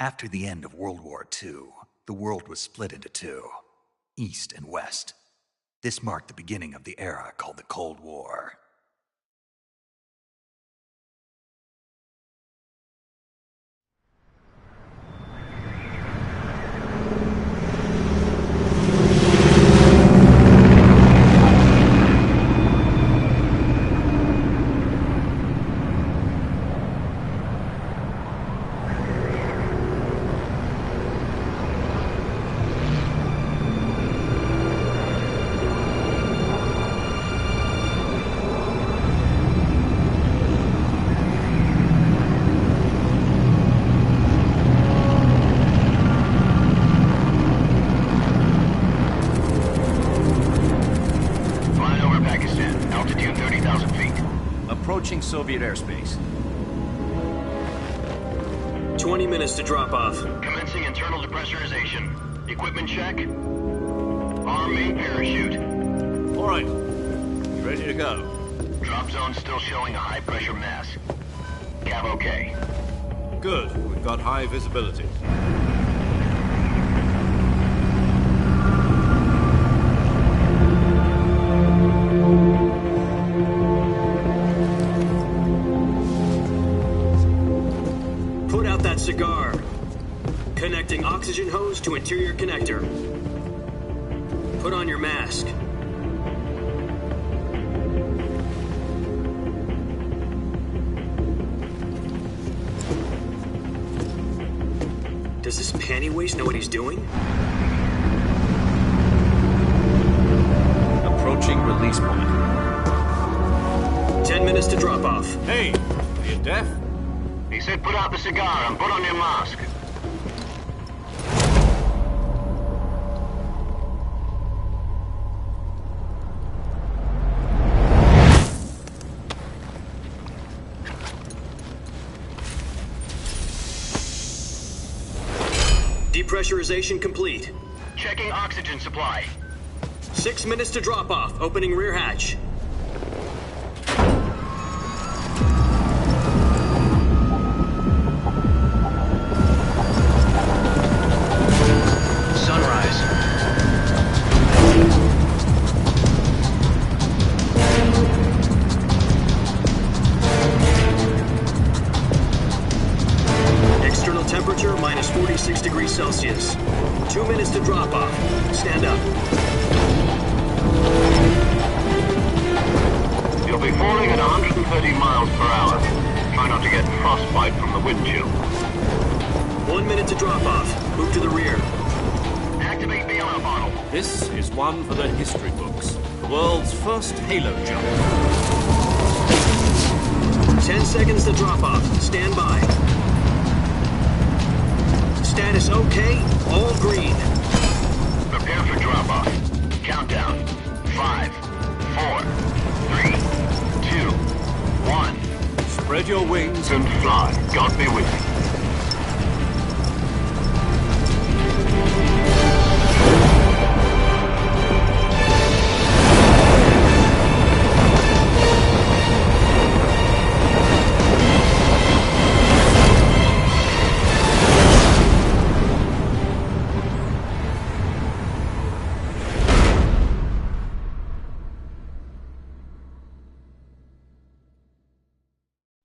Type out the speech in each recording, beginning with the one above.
After the end of World War II, the world was split into two, East and West. This marked the beginning of the era called the Cold War. Approaching Soviet airspace. 20 minutes to drop off. Commencing internal depressurization. Equipment check. Arm main parachute. All right. You ready to go? Drop zone still showing a high pressure mass. Cav okay. Good. We've got high visibility. Cigar. Connecting oxygen hose to interior connector. Put on your mask. Does this panty waste know what he's doing? Approaching release point. 10 minutes to drop off. Hey, are you deaf? He said put out the cigar and put on your mask. Depressurization complete. Checking oxygen supply. 6 minutes to drop off. Opening rear hatch. Temperature minus 46 degrees Celsius. 2 minutes to drop off. Stand up. You'll be falling at 130 miles per hour. Try not to get frostbite from the wind chill. 1 minute to drop off. Move to the rear. Activate bailout bottle. This is one for the history books. The world's first halo jump. 10 seconds to drop off. Stand by. Status okay, all green. Prepare for drop-off. Countdown. 5, 4, 3, 2, 1. Spread your wings And fly. God be with you.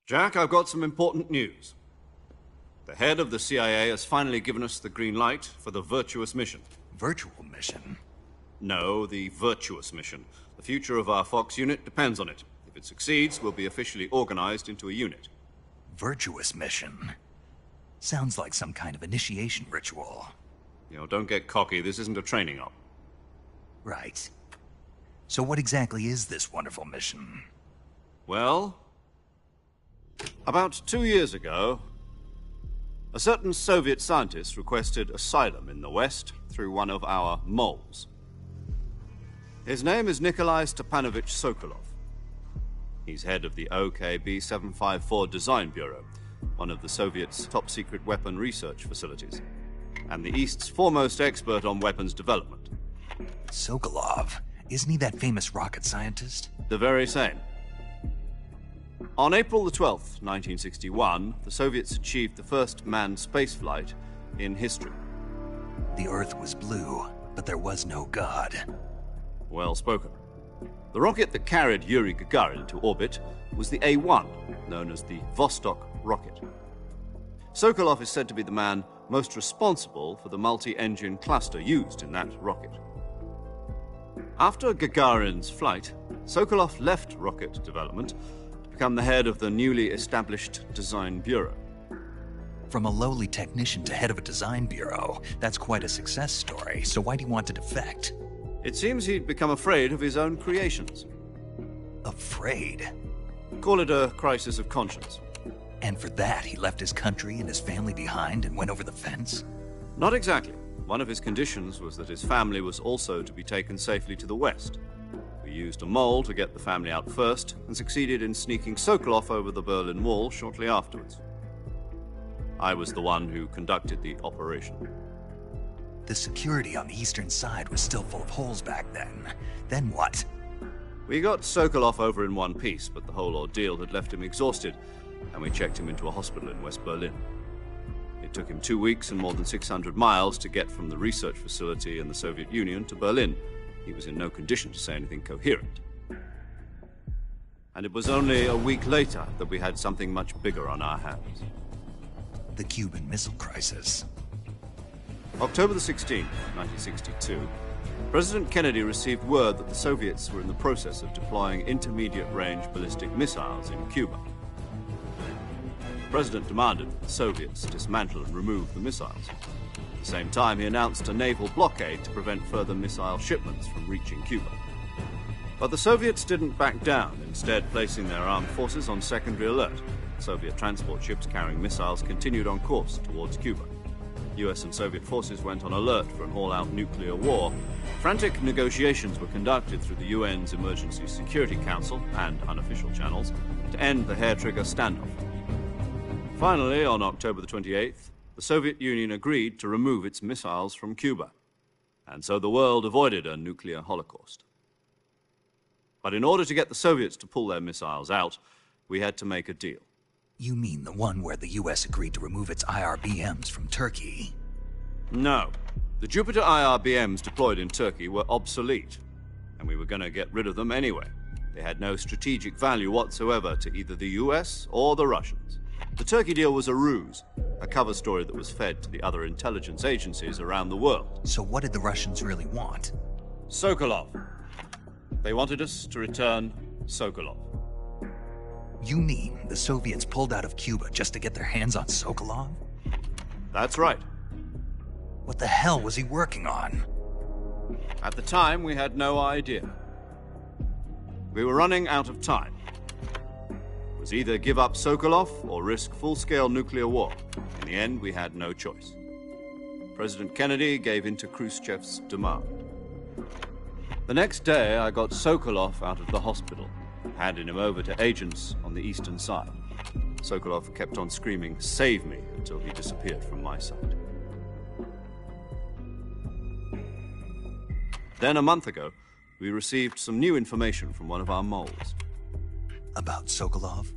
Jack, I've got some important news. The head of the CIA has finally given us the green light for the virtuous mission. Virtual mission? No, the virtuous mission. The future of our Fox unit depends on it. If it succeeds, we'll be officially organized into a unit. Virtuous mission? Sounds like some kind of initiation ritual. You know, don't get cocky. This isn't a training op. Right. So what exactly is this wonderful mission? Well, about 2 years ago, a certain Soviet scientist requested asylum in the West through one of our moles. His name is Nikolai Stepanovich Sokolov. He's head of the OKB 754 Design Bureau, one of the Soviets' top-secret weapon research facilities, and the East's foremost expert on weapons development. Sokolov? Isn't he that famous rocket scientist? The very same. On April the 12th, 1961, the Soviets achieved the first manned spaceflight in history. The Earth was blue, but there was no God. Well spoken. The rocket that carried Yuri Gagarin to orbit was the A-1, known as the Vostok rocket. Sokolov is said to be the man most responsible for the multi-engine cluster used in that rocket. After Gagarin's flight, Sokolov left rocket development to become the head of the newly established Design Bureau. From a lowly technician to head of a design bureau, that's quite a success story, so why do you want to defect? It seems he'd become afraid of his own creations. Afraid? Call it a crisis of conscience. And for that, he left his country and his family behind and went over the fence? Not exactly. One of his conditions was that his family was also to be taken safely to the west. We used a mole to get the family out first and succeeded in sneaking Sokolov over the Berlin Wall shortly afterwards. I was the one who conducted the operation. The security on the eastern side was still full of holes back then. Then what? We got Sokolov over in one piece, but the whole ordeal had left him exhausted, and we checked him into a hospital in West Berlin. It took him 2 weeks and more than 600 miles to get from the research facility in the Soviet Union to Berlin. He was in no condition to say anything coherent. And it was only a week later that we had something much bigger on our hands. The Cuban Missile Crisis. October the 16th, 1962, President Kennedy received word that the Soviets were in the process of deploying intermediate-range ballistic missiles in Cuba. The President demanded that the Soviets dismantle and remove the missiles. At the same time, he announced a naval blockade to prevent further missile shipments from reaching Cuba. But the Soviets didn't back down, instead placing their armed forces on secondary alert. Soviet transport ships carrying missiles continued on course towards Cuba. US and Soviet forces went on alert for an all-out nuclear war. Frantic negotiations were conducted through the UN's Emergency Security Council and unofficial channels to end the hair-trigger standoff. Finally, on October the 28th, the Soviet Union agreed to remove its missiles from Cuba. And so the world avoided a nuclear holocaust. But in order to get the Soviets to pull their missiles out, we had to make a deal. You mean the one where the US agreed to remove its IRBMs from Turkey? No. The Jupiter IRBMs deployed in Turkey were obsolete, and we were going to get rid of them anyway. They had no strategic value whatsoever to either the US or the Russians. The Turkey deal was a ruse, a cover story that was fed to the other intelligence agencies around the world. So what did the Russians really want? Sokolov. They wanted us to return Sokolov. You mean the Soviets pulled out of Cuba just to get their hands on Sokolov? That's right. What the hell was he working on? At the time, we had no idea. We were running out of time. It was either give up Sokolov or risk full-scale nuclear war. In the end, we had no choice. President Kennedy gave in to Khrushchev's demand. The next day, I got Sokolov out of the hospital, handing him over to agents on the eastern side. Sokolov kept on screaming, "Save me," until he disappeared from my sight. Then, a month ago, we received some new information from one of our moles. About Sokolov?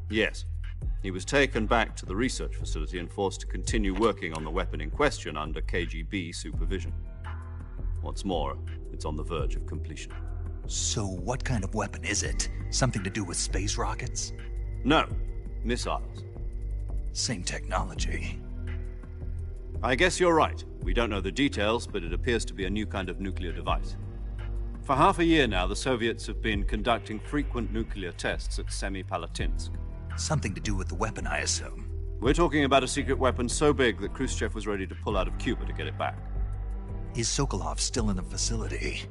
Yes. He was taken back to the research facility and forced to continue working on the weapon in question under KGB supervision. What's more, it's on the verge of completion. So what kind of weapon is it? Something to do with space rockets? No, missiles. Same technology. I guess you're right. We don't know the details, but it appears to be a new kind of nuclear device. For half a year now, the Soviets have been conducting frequent nuclear tests at Semipalatinsk. Something to do with the weapon, I assume. We're talking about a secret weapon so big that Khrushchev was ready to pull out of Cuba to get it back. Is Sokolov still in the facility?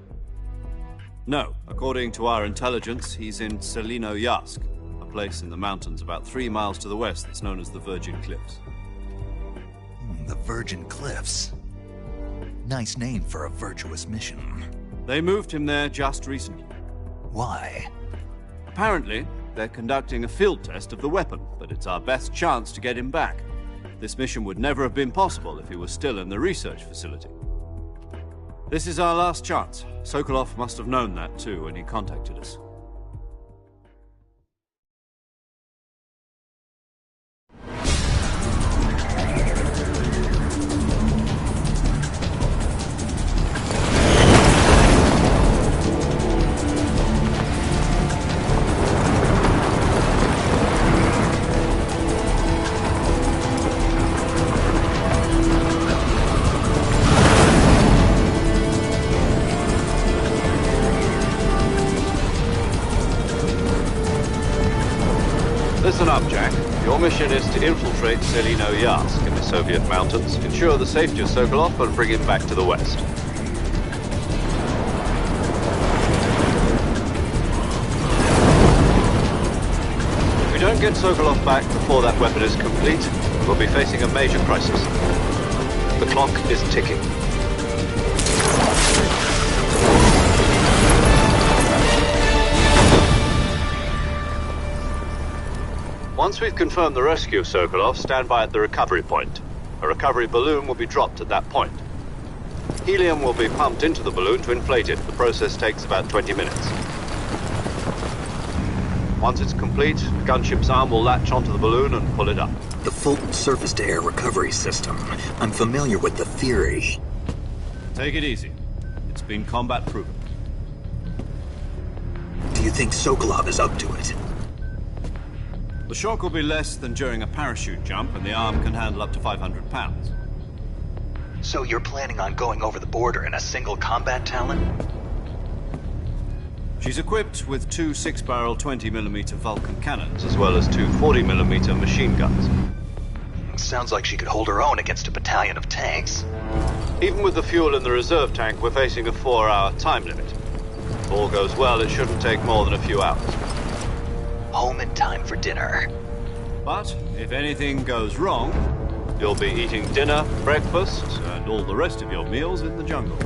No. According to our intelligence, he's in Selinoyarsk, a place in the mountains about 3 miles to the west that's known as the Virgin Cliffs. The Virgin Cliffs. Nice name for a virtuous mission. They moved him there just recently. Why? Apparently, they're conducting a field test of the weapon, but it's our best chance to get him back. This mission would never have been possible if he was still in the research facility. This is our last chance. Sokolov must have known that too when he contacted us. Listen up, Jack. Your mission is to infiltrate Selino Yask in the Soviet mountains, ensure the safety of Sokolov, and bring him back to the West. If we don't get Sokolov back before that weapon is complete, we'll be facing a major crisis. The clock is ticking. Once we've confirmed the rescue of Sokolov, stand by at the recovery point. A recovery balloon will be dropped at that point. Helium will be pumped into the balloon to inflate it. The process takes about 20 minutes. Once it's complete, the gunship's arm will latch onto the balloon and pull it up. The Fulton surface-to-air recovery system. I'm familiar with the theory. Take it easy. It's been combat-proven. Do you think Sokolov is up to it? The shock will be less than during a parachute jump, and the arm can handle up to 500 pounds. So you're planning on going over the border in a single combat Talon? She's equipped with two 6-barrel 20mm Vulcan cannons, as well as two 40mm machine guns. Sounds like she could hold her own against a battalion of tanks. Even with the fuel in the reserve tank, we're facing a 4-hour time limit. If all goes well, it shouldn't take more than a few hours. Home in time for dinner. But if anything goes wrong, you'll be eating dinner, breakfast, and all the rest of your meals in the jungle.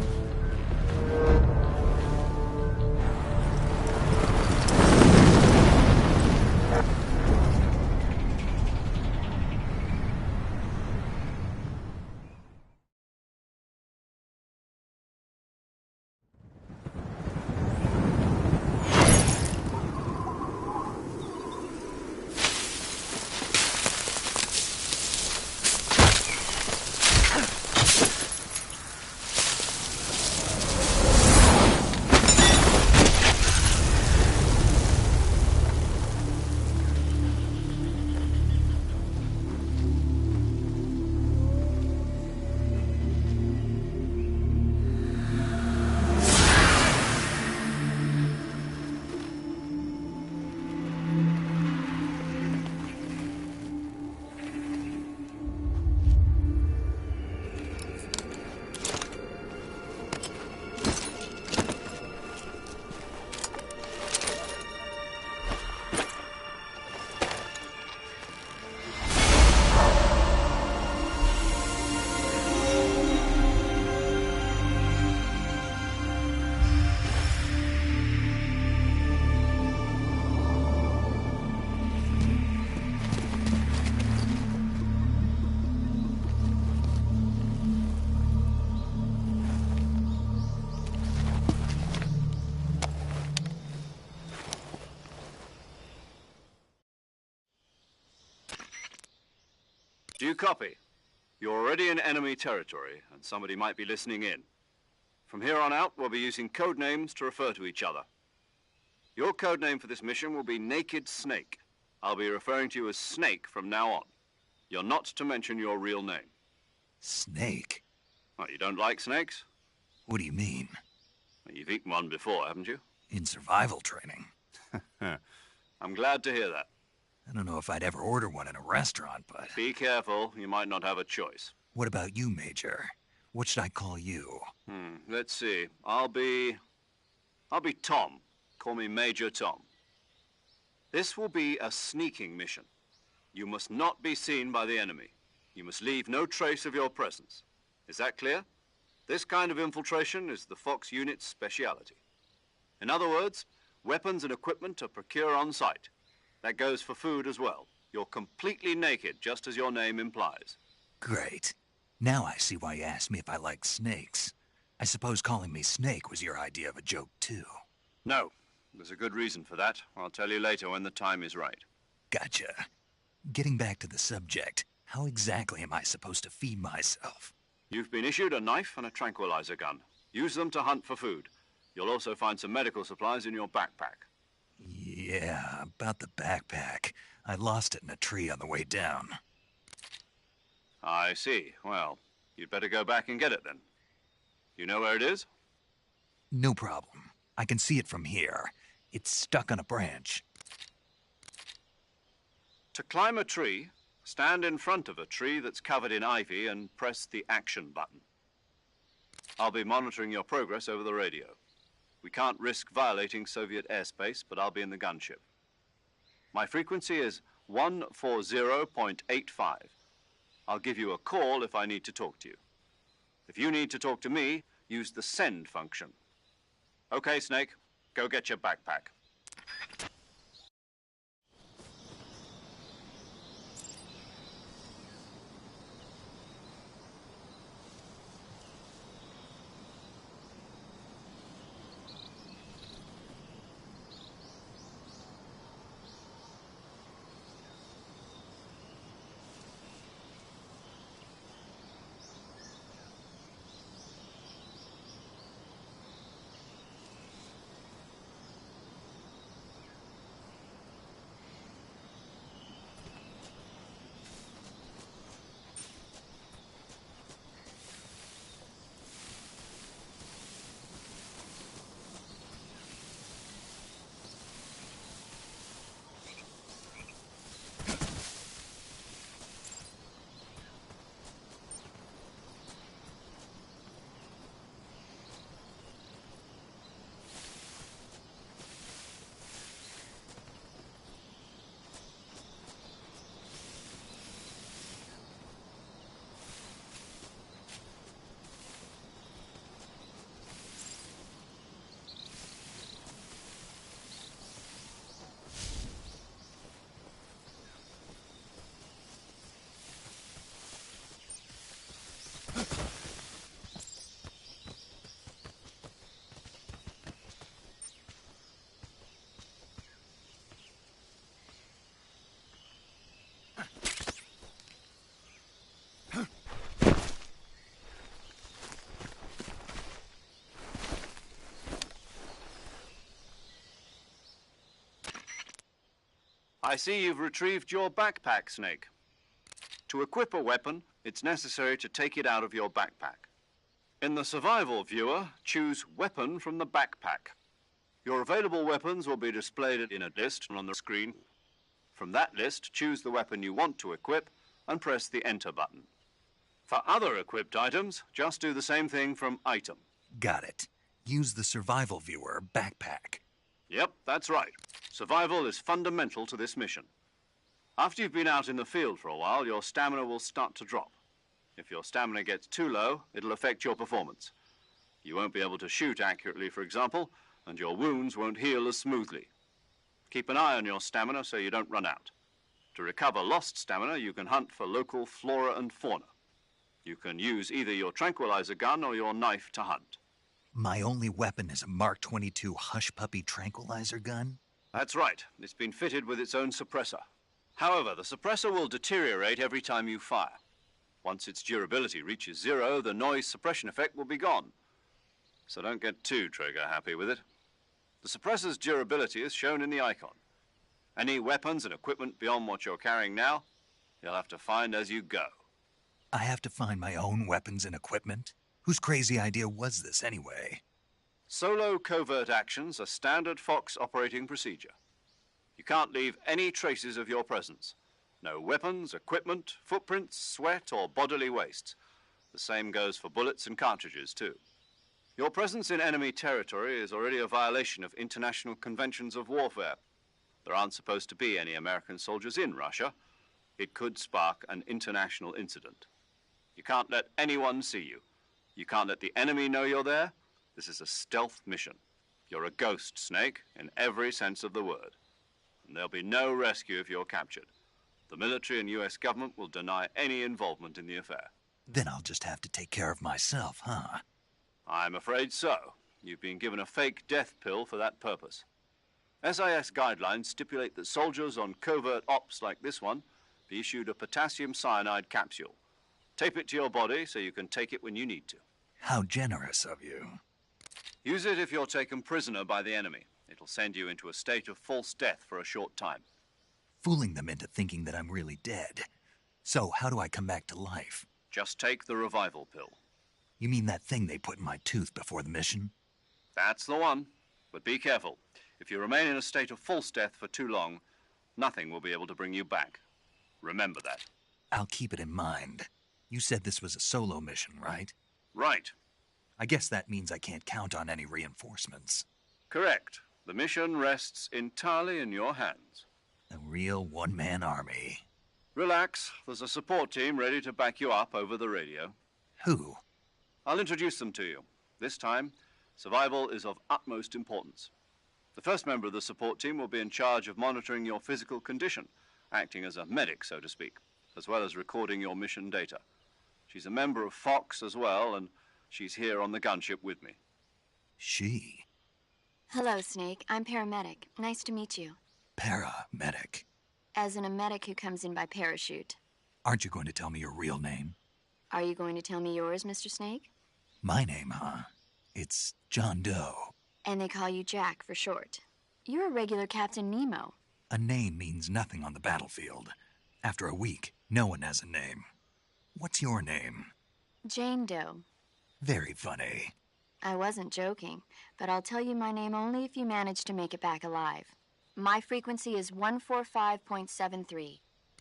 Do you copy? You're already in enemy territory, and somebody might be listening in. From here on out, we'll be using code names to refer to each other. Your code name for this mission will be Naked Snake. I'll be referring to you as Snake from now on. You're not to mention your real name. Snake? Oh, you don't like snakes? What do you mean? Well, you've eaten one before, haven't you? In survival training. I'm glad to hear that. I don't know if I'd ever order one in a restaurant, but... Be careful, you might not have a choice. What about you, Major? What should I call you? Let's see. I'll be Tom. Call me Major Tom. This will be a sneaking mission. You must not be seen by the enemy. You must leave no trace of your presence. Is that clear? This kind of infiltration is the Fox unit's speciality. In other words, weapons and equipment are procured on site. That goes for food as well. You're completely naked, just as your name implies. Great. Now I see why you asked me if I like snakes. I suppose calling me Snake was your idea of a joke, too. No. There's a good reason for that. I'll tell you later when the time is right. Gotcha. Getting back to the subject, how exactly am I supposed to feed myself? You've been issued a knife and a tranquilizer gun. Use them to hunt for food. You'll also find some medical supplies in your backpack. Yeah, about the backpack. I lost it in a tree on the way down. I see. Well, you'd better go back and get it then. You know where it is? No problem. I can see it from here. It's stuck on a branch. To climb a tree, stand in front of a tree that's covered in ivy and press the action button. I'll be monitoring your progress over the radio. We can't risk violating Soviet airspace, but I'll be in the gunship. My frequency is 140.85. I'll give you a call if I need to talk to you. If you need to talk to me, use the send function. Okay, Snake, go get your backpack. I see you've retrieved your backpack, Snake. To equip a weapon, it's necessary to take it out of your backpack. In the survival viewer, choose Weapon from the backpack. Your available weapons will be displayed in a list on the screen. From that list, choose the weapon you want to equip and press the Enter button. For other equipped items, just do the same thing from Item. Got it. Use the survival viewer backpack. Yep, that's right. Survival is fundamental to this mission. After you've been out in the field for a while, your stamina will start to drop. If your stamina gets too low, it'll affect your performance. You won't be able to shoot accurately, for example, and your wounds won't heal as smoothly. Keep an eye on your stamina so you don't run out. To recover lost stamina, you can hunt for local flora and fauna. You can use either your tranquilizer gun or your knife to hunt. My only weapon is a Mark 22 Hush Puppy tranquilizer gun? That's right. It's been fitted with its own suppressor. However, the suppressor will deteriorate every time you fire. Once its durability reaches 0, the noise suppression effect will be gone. So don't get too trigger happy with it. The suppressor's durability is shown in the icon. Any weapons and equipment beyond what you're carrying now, you'll have to find as you go. I have to find my own weapons and equipment? Whose crazy idea was this, anyway? Solo covert actions are standard Fox operating procedure. You can't leave any traces of your presence. No weapons, equipment, footprints, sweat, or bodily waste. The same goes for bullets and cartridges, too. Your presence in enemy territory is already a violation of international conventions of warfare. There aren't supposed to be any American soldiers in Russia. It could spark an international incident. You can't let anyone see you. You can't let the enemy know you're there. This is a stealth mission. You're a ghost, Snake, in every sense of the word. And there'll be no rescue if you're captured. The military and U.S. government will deny any involvement in the affair. Then I'll just have to take care of myself, huh? I'm afraid so. You've been given a fake death pill for that purpose. SIS guidelines stipulate that soldiers on covert ops like this one be issued a potassium cyanide capsule. Tape it to your body so you can take it when you need to. How generous of you. Use it if you're taken prisoner by the enemy. It'll send you into a state of false death for a short time. Fooling them into thinking that I'm really dead. So how do I come back to life? Just take the revival pill. You mean that thing they put in my tooth before the mission? That's the one. But be careful. If you remain in a state of false death for too long, Nothing will be able to bring you back. Remember that. I'll keep it in mind. You said this was a solo mission, right? Right. I guess that means I can't count on any reinforcements. Correct. The mission rests entirely in your hands. A real one-man army. Relax. There's a support team ready to back you up over the radio. Who? I'll introduce them to you. This time, survival is of utmost importance. The first member of the support team will be in charge of monitoring your physical condition, acting as a medic, so to speak, as well as recording your mission data. She's a member of Fox as well, and she's here on the gunship with me. She? Hello, Snake. I'm paramedic. Nice to meet you. Paramedic. As in a medic who comes in by parachute. Aren't you going to tell me your real name? Are you going to tell me yours, Mr. Snake? My name, huh? It's John Doe. And they call you Jack for short. You're a regular Captain Nemo. A name means nothing on the battlefield. After a week, no one has a name. What's your name? Jane Doe. Very funny. I wasn't joking, but I'll tell you my name only if you manage to make it back alive. My frequency is 145.73.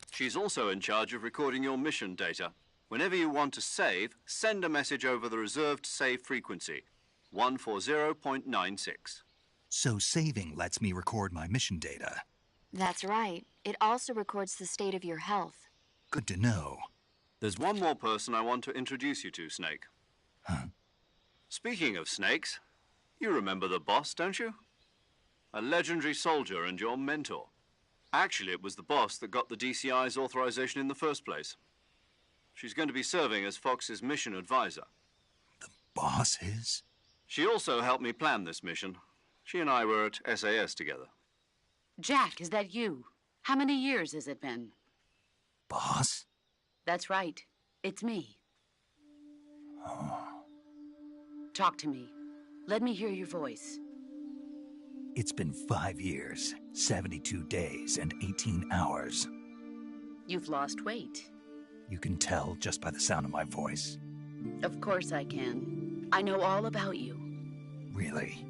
She's also in charge of recording your mission data. Whenever you want to save, send a message over the reserved save frequency, 140.96. So saving lets me record my mission data. That's right. It also records the state of your health. Good to know. There's one more person I want to introduce you to, Snake. Huh? Speaking of snakes, you remember the boss, don't you? A legendary soldier and your mentor. Actually, it was the boss that got the DCI's authorization in the first place. She's going to be serving as Fox's mission advisor. The boss is? She also helped me plan this mission. She and I were at SAS together. Jack, is that you? How many years has it been? Boss? That's right. It's me. Oh. Talk to me. Let me hear your voice. It's been 5 years, 72 days, and 18 hours. You've lost weight. You can tell just by the sound of my voice. Of course I can. I know all about you. Really?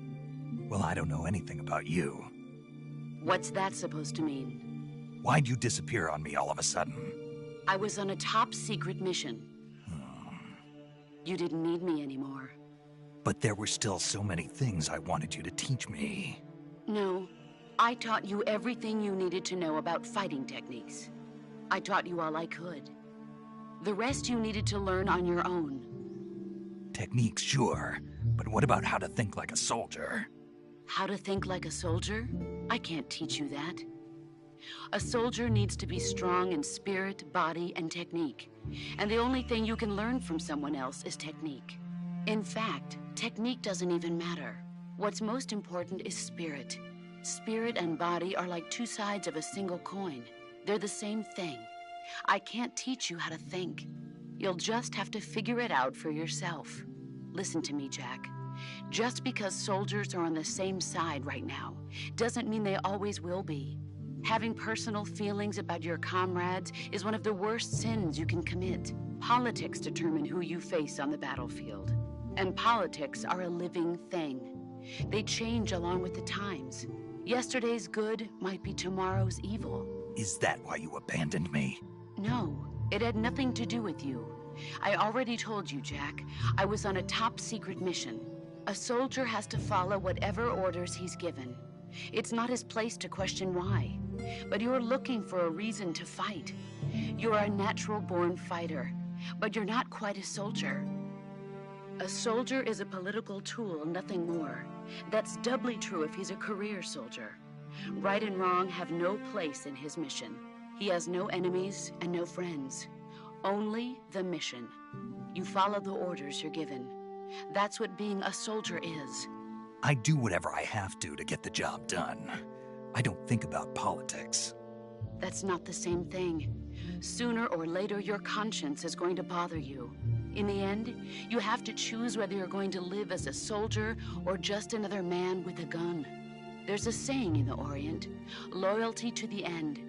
Well, I don't know anything about you. What's that supposed to mean? Why'd you disappear on me all of a sudden? I was on a top-secret mission. You didn't need me anymore. But there were still so many things I wanted you to teach me. No, I taught you everything you needed to know about fighting techniques. I taught you all I could. The rest you needed to learn on your own. Techniques, sure. But what about how to think like a soldier? How to think like a soldier? I can't teach you that. A soldier needs to be strong in spirit, body, and technique. And the only thing you can learn from someone else is technique. In fact, technique doesn't even matter. What's most important is spirit. Spirit and body are like two sides of a single coin. They're the same thing. I can't teach you how to think. You'll just have to figure it out for yourself. Listen to me, Jack. Just because soldiers are on the same side right now doesn't mean they always will be. Having personal feelings about your comrades is one of the worst sins you can commit. Politics determine who you face on the battlefield. And politics are a living thing. They change along with the times. Yesterday's good might be tomorrow's evil. Is that why you abandoned me? No, it had nothing to do with you. I already told you, Jack. I was on a top-secret mission. A soldier has to follow whatever orders he's given. It's not his place to question why. But you're looking for a reason to fight. You're a natural-born fighter, but you're not quite a soldier. A soldier is a political tool, nothing more. That's doubly true if he's a career soldier. Right and wrong have no place in his mission. He has no enemies and no friends. Only the mission. You follow the orders you're given. That's what being a soldier is. I do whatever I have to get the job done. I don't think about politics. That's not the same thing. Sooner or later, your conscience is going to bother you. In the end, you have to choose whether you're going to live as a soldier or just another man with a gun. There's a saying in the Orient, loyalty to the end.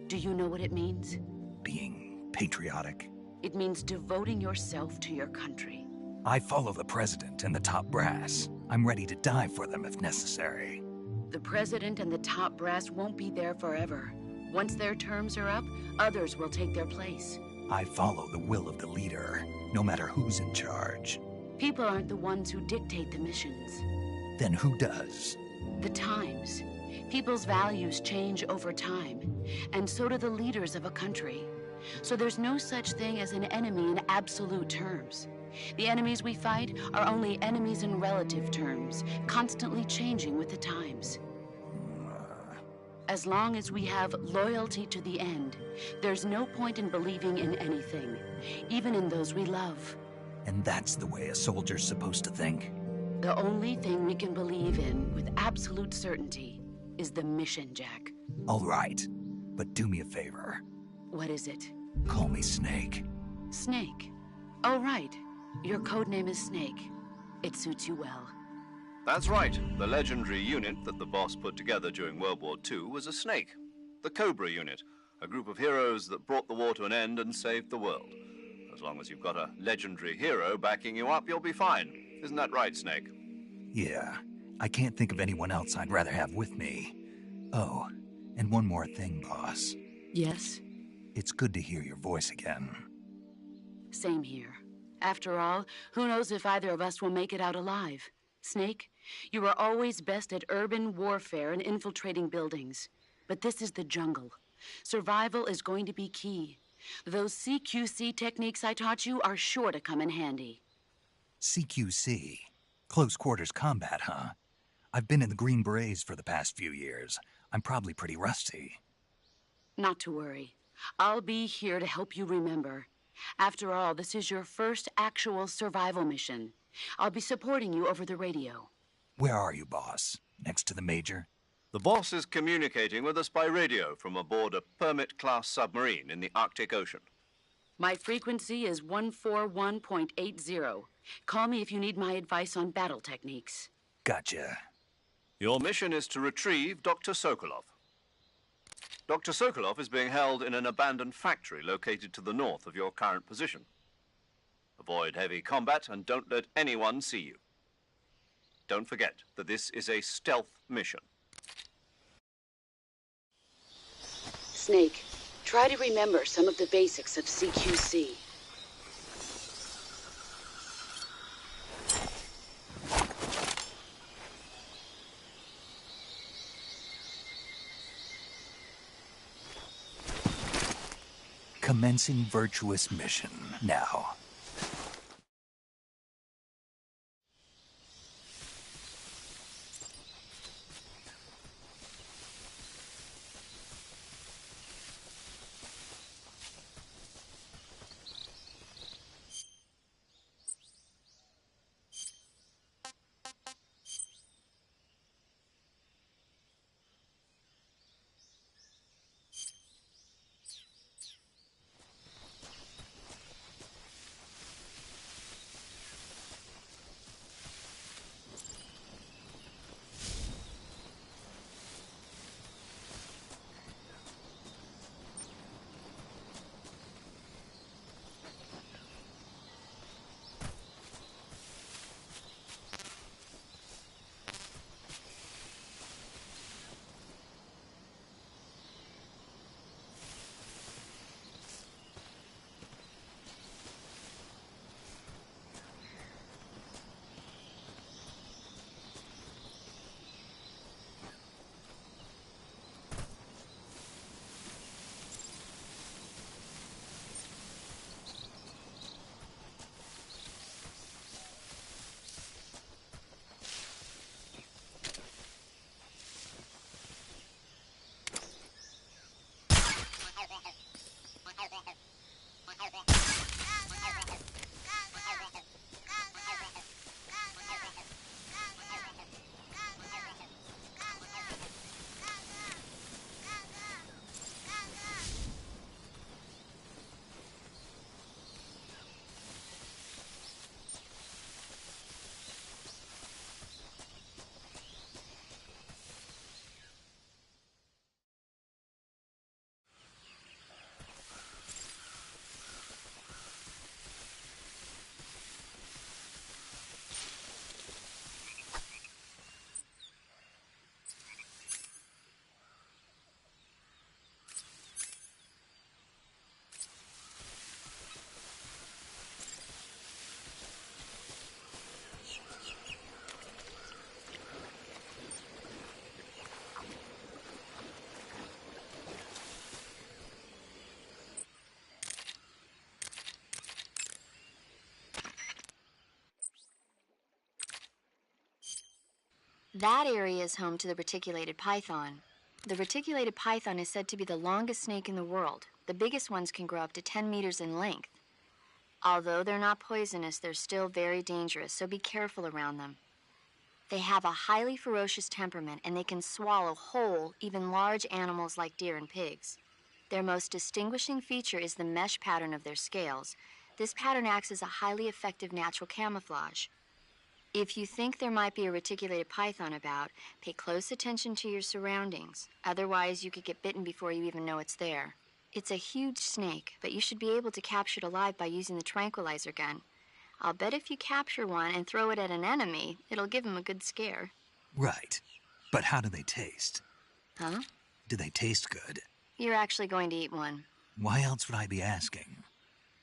Do you know what it means? Being patriotic. It means devoting yourself to your country. I follow the president and the top brass. I'm ready to die for them if necessary. The president and the top brass won't be there forever. Once their terms are up, others will take their place. I follow the will of the leader, no matter who's in charge. People aren't the ones who dictate the missions. Then who does? The times. People's values change over time, and so do the leaders of a country. So there's no such thing as an enemy in absolute terms. The enemies we fight are only enemies in relative terms, constantly changing with the times. As long as we have loyalty to the end, there's no point in believing in anything, even in those we love. And that's the way a soldier's supposed to think? The only thing we can believe in with absolute certainty is the mission, Jack. All right, but do me a favor. What is it? Call me Snake. Snake. Oh, right. Your code name is Snake. It suits you well. That's right. The legendary unit that the boss put together during World War II was a snake. The Cobra unit, a group of heroes that brought the war to an end and saved the world. As long as you've got a legendary hero backing you up, you'll be fine. Isn't that right, Snake? Yeah, I can't think of anyone else I'd rather have with me. Oh, and one more thing, boss. Yes? It's good to hear your voice again. Same here. After all, who knows if either of us will make it out alive? Snake, you are always best at urban warfare and infiltrating buildings. But this is the jungle. Survival is going to be key. Those CQC techniques I taught you are sure to come in handy. CQC? Close quarters combat, huh? I've been in the Green Berets for the past few years. I'm probably pretty rusty. Not to worry. I'll be here to help you remember. After all, this is your first actual survival mission. I'll be supporting you over the radio. Where are you, boss? Next to the Major? The boss is communicating with us by radio from aboard a Permit-class submarine in the Arctic Ocean. My frequency is 141.80. Call me if you need my advice on battle techniques. Gotcha. Your mission is to retrieve Dr. Sokolov. Dr. Sokolov is being held in an abandoned factory located to the north of your current position. Avoid heavy combat and don't let anyone see you. Don't forget that this is a stealth mission. Snake, try to remember some of the basics of CQC. Commencing virtuous mission now. That area is home to the reticulated python. The reticulated python is said to be the longest snake in the world. The biggest ones can grow up to 10 meters in length. Although they're not poisonous, they're still very dangerous, so be careful around them. They have a highly ferocious temperament, and they can swallow whole, even large animals like deer and pigs. Their most distinguishing feature is the mesh pattern of their scales. This pattern acts as a highly effective natural camouflage. If you think there might be a reticulated python about, pay close attention to your surroundings. Otherwise, you could get bitten before you even know it's there. It's a huge snake, but you should be able to capture it alive by using the tranquilizer gun. I'll bet if you capture one and throw it at an enemy, it'll give him a good scare. Right. But how do they taste? Huh? Do they taste good? You're actually going to eat one. Why else would I be asking?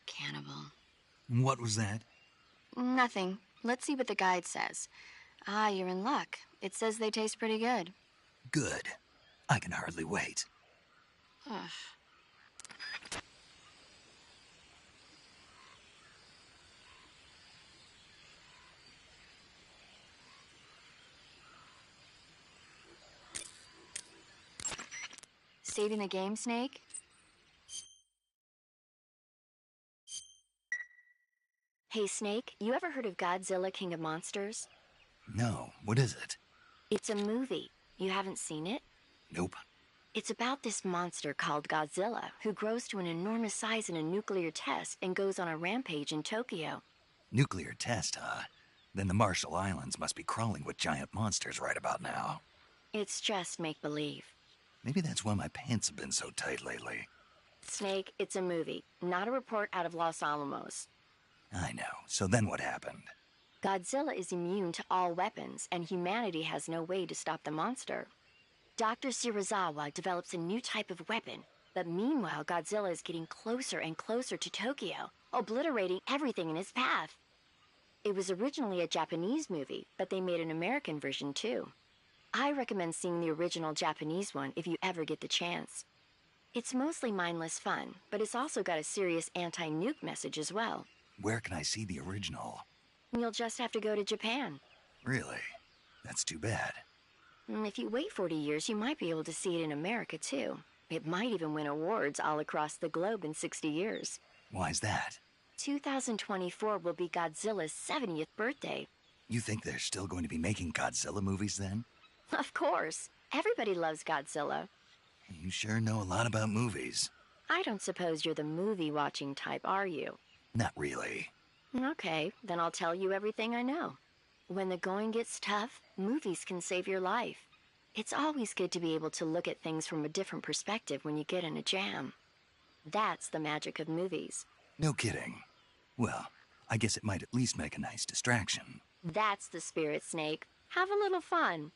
Cannibal. What was that? Nothing. Let's see what the guide says. Ah, you're in luck. It says they taste pretty good. Good. I can hardly wait. Ugh. Saving the game, Snake? Hey, Snake, you ever heard of Godzilla, King of Monsters? No, what is it? It's a movie. You haven't seen it? Nope. It's about this monster called Godzilla, who grows to an enormous size in a nuclear test and goes on a rampage in Tokyo. Nuclear test, huh? Then the Marshall Islands must be crawling with giant monsters right about now. It's just make-believe. Maybe that's why my pants have been so tight lately. Snake, it's a movie, not a report out of Los Alamos. I know. So then what happened? Godzilla is immune to all weapons, and humanity has no way to stop the monster. Dr. Shirazawa develops a new type of weapon, but meanwhile Godzilla is getting closer and closer to Tokyo, obliterating everything in his path. It was originally a Japanese movie, but they made an American version too. I recommend seeing the original Japanese one if you ever get the chance. It's mostly mindless fun, but it's also got a serious anti-nuke message as well. Where can I see the original? You'll just have to go to Japan. Really? That's too bad. If you wait 40 years, you might be able to see it in America too. It might even win awards all across the globe in 60 years. Why's that? 2024 will be Godzilla's 70th birthday. You think they're still going to be making Godzilla movies then? Of course. Everybody loves Godzilla. You sure know a lot about movies. I don't suppose you're the movie-watching type, are you? Not really. Okay, then I'll tell you everything I know. When the going gets tough, movies can save your life. It's always good to be able to look at things from a different perspective when you get in a jam. That's the magic of movies. No kidding. Well, I guess it might at least make a nice distraction. That's the spirit, Snake. Have a little fun.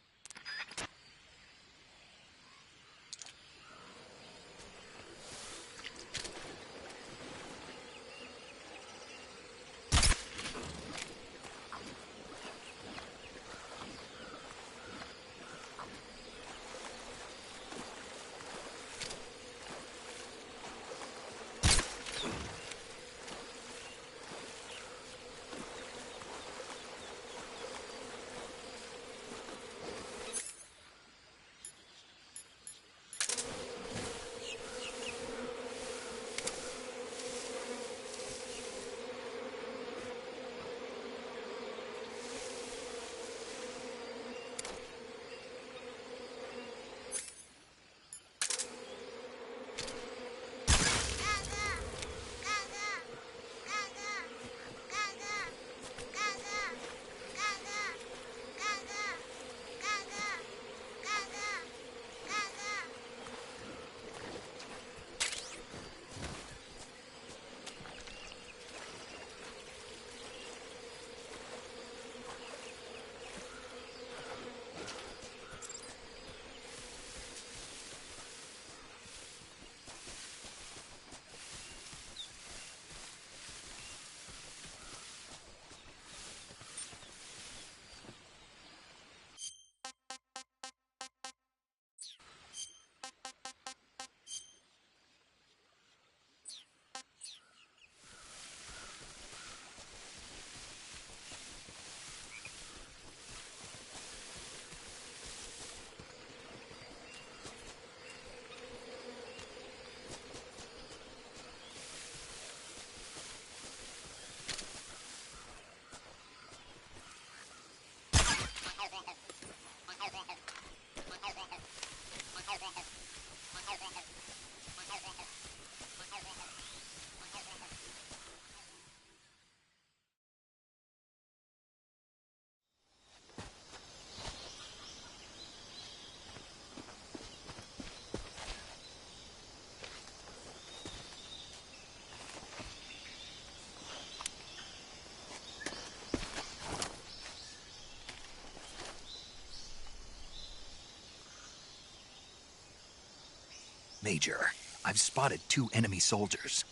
Major, I've spotted 2 enemy soldiers.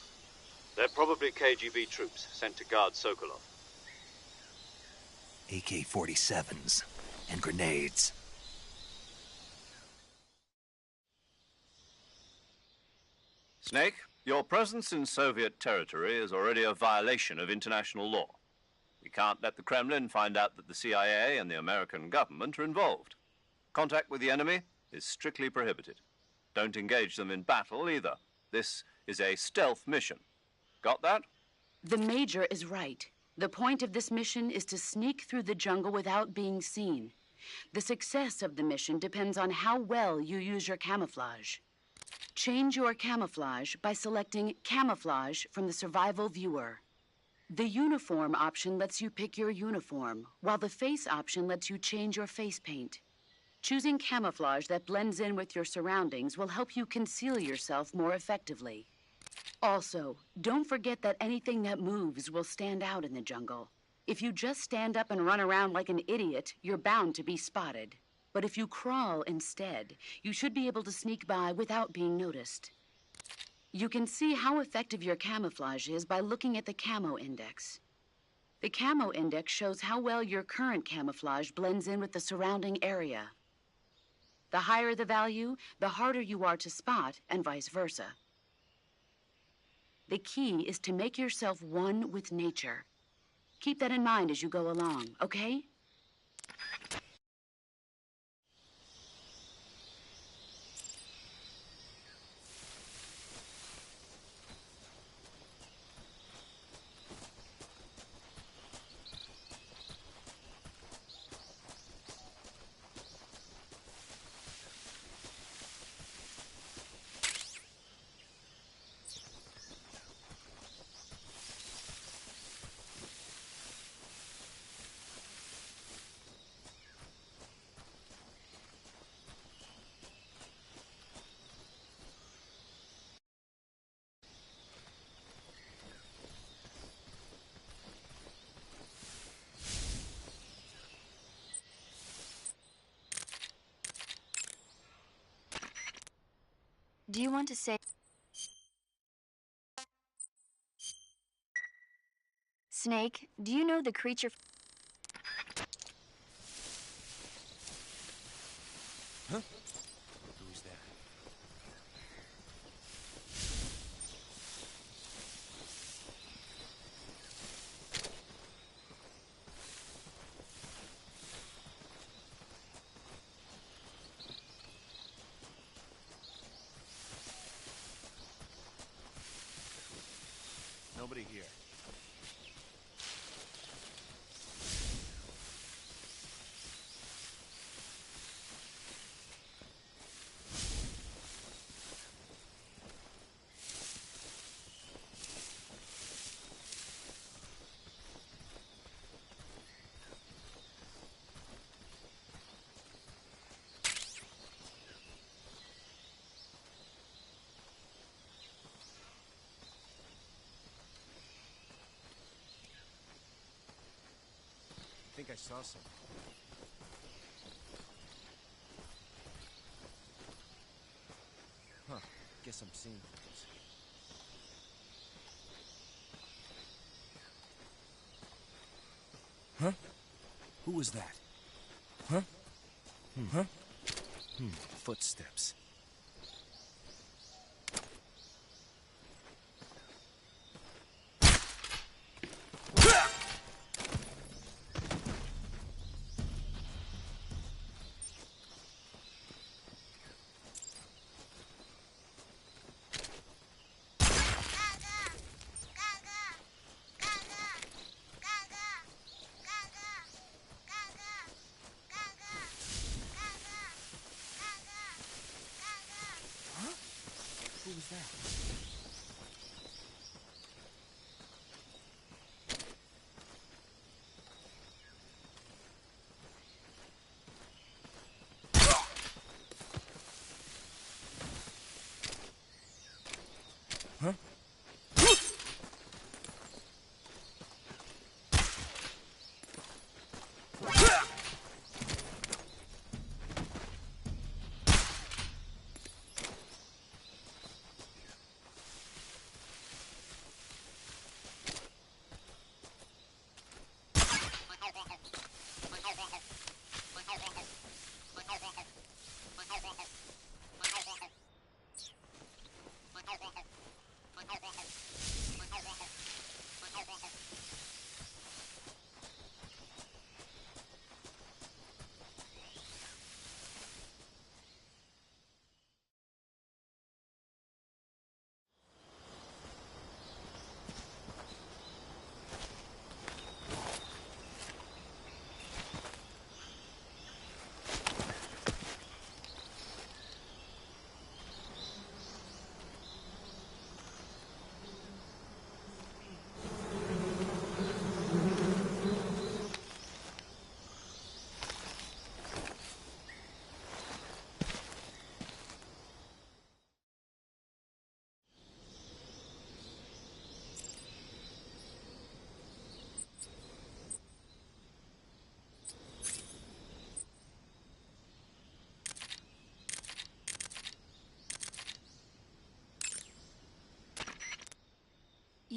They're probably KGB troops sent to guard Sokolov. AK-47s and grenades. Snake, your presence in Soviet territory is already a violation of international law. We can't let the Kremlin find out that the CIA and the American government are involved. Contact with the enemy is strictly prohibited. Don't engage them in battle either. This is a stealth mission. Got that? The Major is right. The point of this mission is to sneak through the jungle without being seen. The success of the mission depends on how well you use your camouflage. Change your camouflage by selecting Camouflage from the Survival Viewer. The Uniform option lets you pick your uniform, while the Face option lets you change your face paint. Choosing camouflage that blends in with your surroundings will help you conceal yourself more effectively. Also, don't forget that anything that moves will stand out in the jungle. If you just stand up and run around like an idiot, you're bound to be spotted. But if you crawl instead, you should be able to sneak by without being noticed. You can see how effective your camouflage is by looking at the Camo Index. The Camo Index shows how well your current camouflage blends in with the surrounding area. The higher the value, the harder you are to spot, and vice versa. The key is to make yourself one with nature. Keep that in mind as you go along, okay? Do you want to say... Snake, do you know the creature... Huh? Who's that? Nobody here. I think I saw some. Huh. Guess I'm seeing things. Huh? Who was that? Huh? Huh? Footsteps. Who was that? Huh?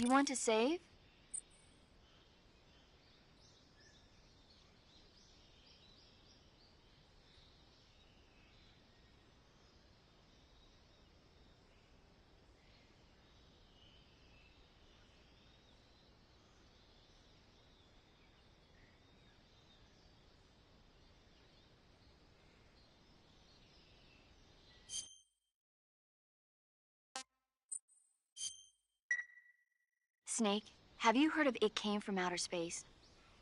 You want to save? Snake, have you heard of It Came from Outer Space?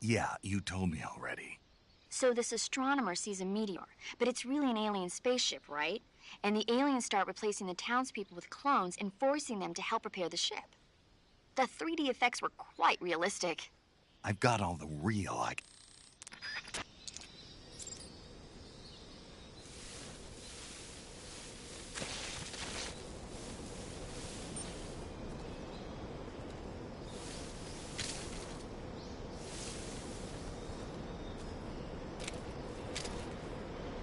Yeah, you told me already. So this astronomer sees a meteor, but it's really an alien spaceship, right? And the aliens start replacing the townspeople with clones and forcing them to help repair the ship. The 3D effects were quite realistic. I've got all the real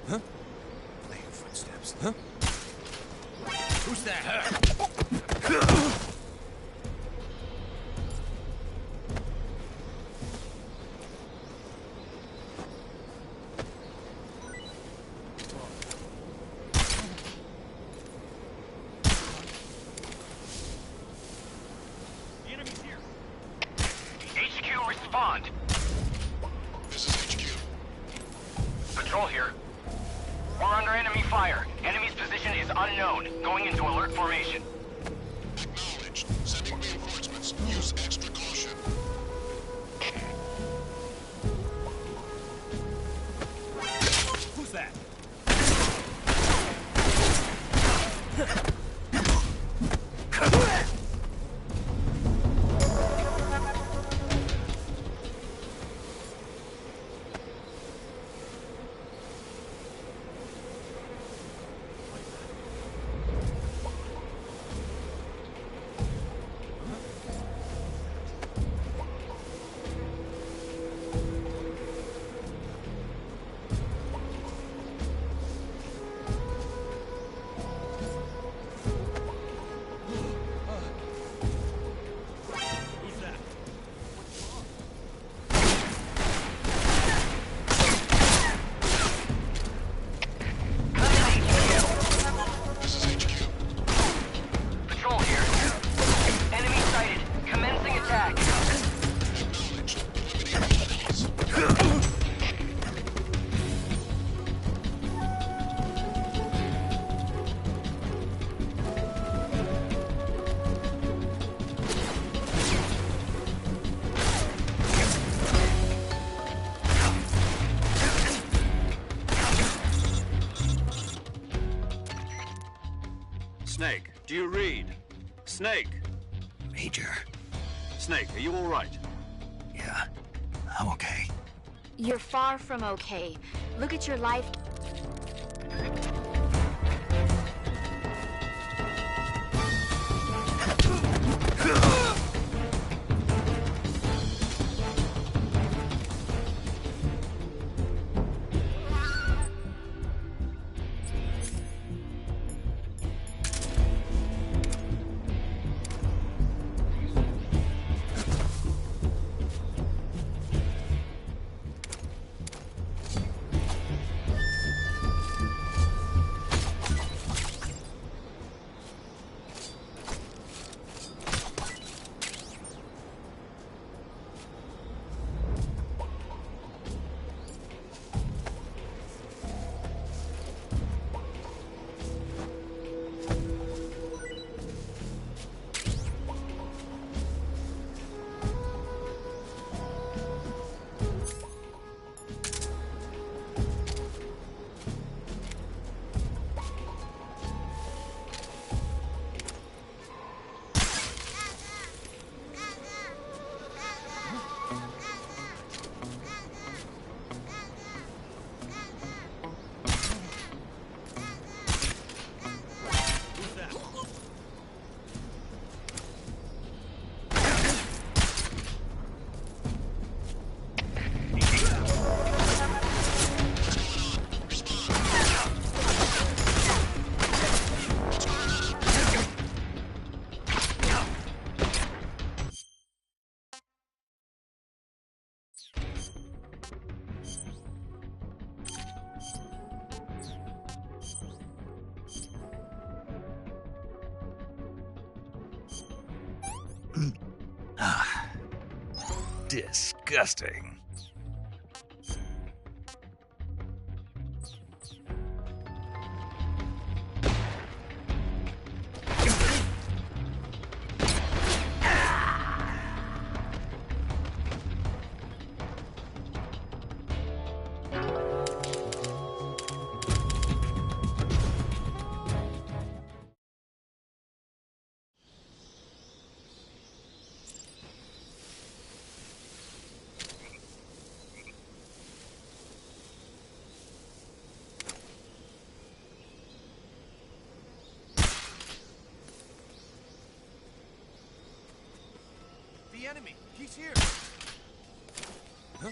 Huh? Playing footsteps. Huh? Who's that? HQ, respond. This is HQ. Patrol here. We're under enemy fire. Enemy's position is unknown. Going into alert formation. Acknowledged. Sending reinforcements. Use extra caution. Who's that? Snake, do you read? Snake! Major. Snake, are you all right? Yeah, I'm okay. You're far from okay. Look at your life. Disgusting. The enemy! He's here! Huh?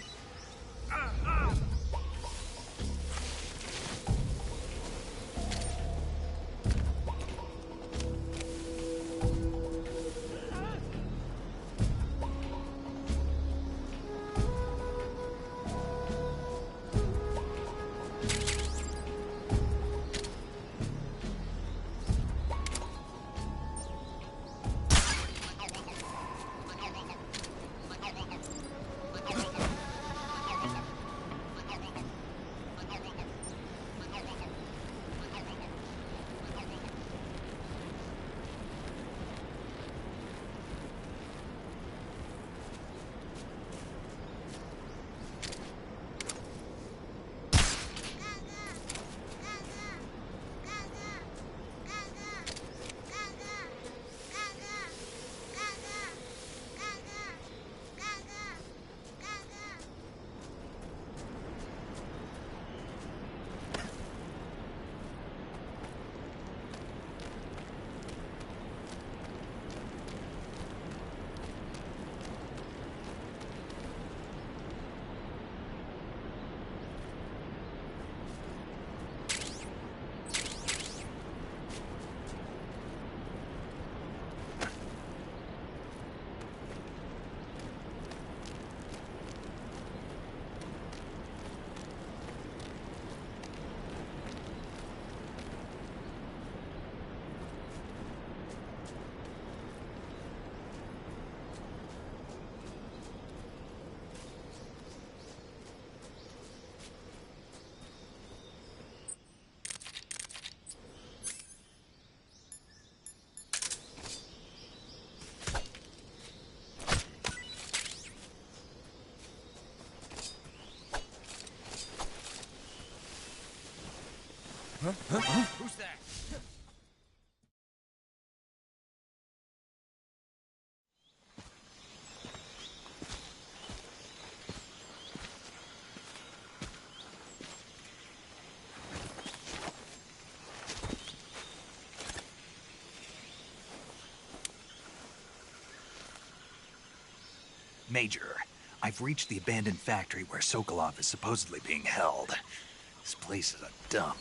Who's that? Major, I've reached the abandoned factory where Sokolov is supposedly being held. This place is a dump.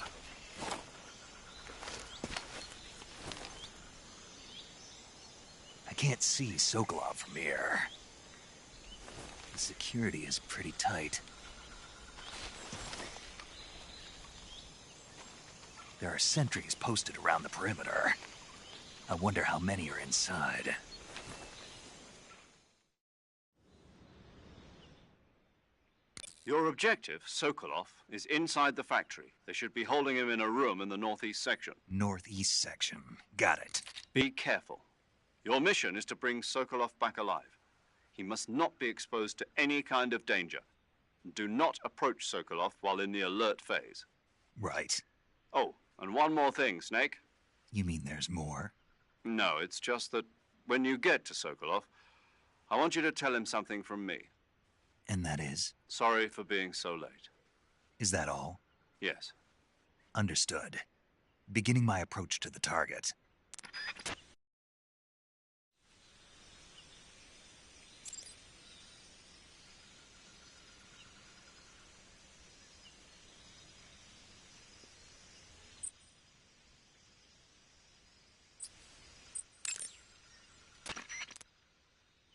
I can't see Sokolov from here. The security is pretty tight. There are sentries posted around the perimeter. I wonder how many are inside. Your objective, Sokolov, is inside the factory. They should be holding him in a room in the northeast section. Northeast section. Got it. Be careful. Your mission is to bring Sokolov back alive. He must not be exposed to any kind of danger. Do not approach Sokolov while in the alert phase. Right. Oh, and one more thing, Snake. You mean there's more? No, it's just that when you get to Sokolov, I want you to tell him something from me. And that is? Sorry for being so late. Is that all? Yes. Understood. Beginning my approach to the target.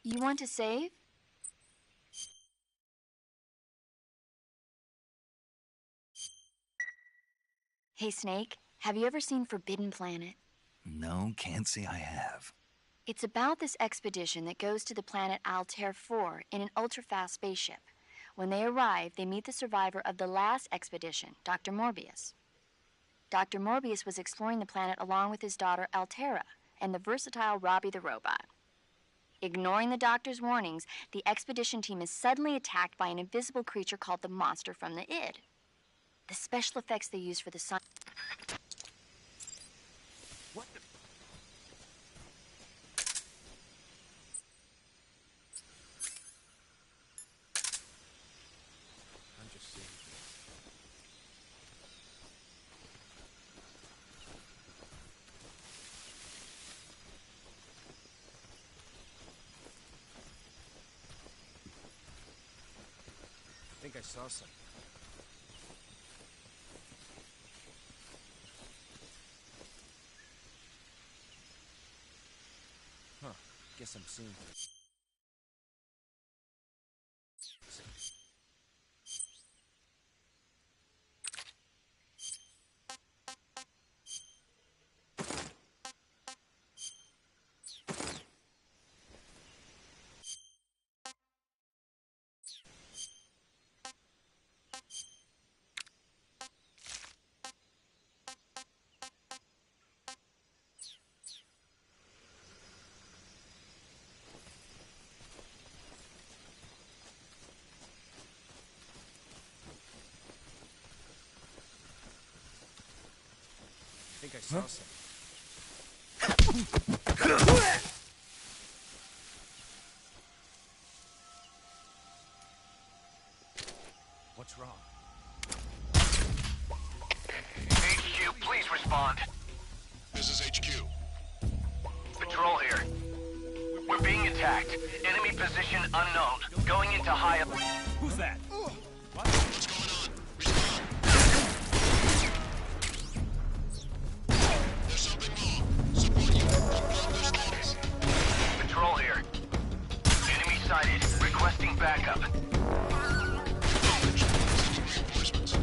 You want to save? Hey, Snake, have you ever seen Forbidden Planet? No, can't say I have. It's about this expedition that goes to the planet Altair 4 in an ultra-fast spaceship. When they arrive, they meet the survivor of the last expedition, Dr. Morbius. Dr. Morbius was exploring the planet along with his daughter Altera and the versatile Robbie the robot. Ignoring the doctor's warnings, the expedition team is suddenly attacked by an invisible creature called the Monster from the Id. The special effects they use for the sun... What the... I'm just seeing things. I think I saw something. Huh. Guess I'm seeing things. I think I saw something. What's wrong? HQ, please respond. This is HQ. Patrol here. We're being attacked. Enemy position unknown. Going into high... Who's that? What's going on? Respond. There's something wrong. Support you. Confirm their status. Patrol here. Enemy sighted. Requesting backup. Reinforcements.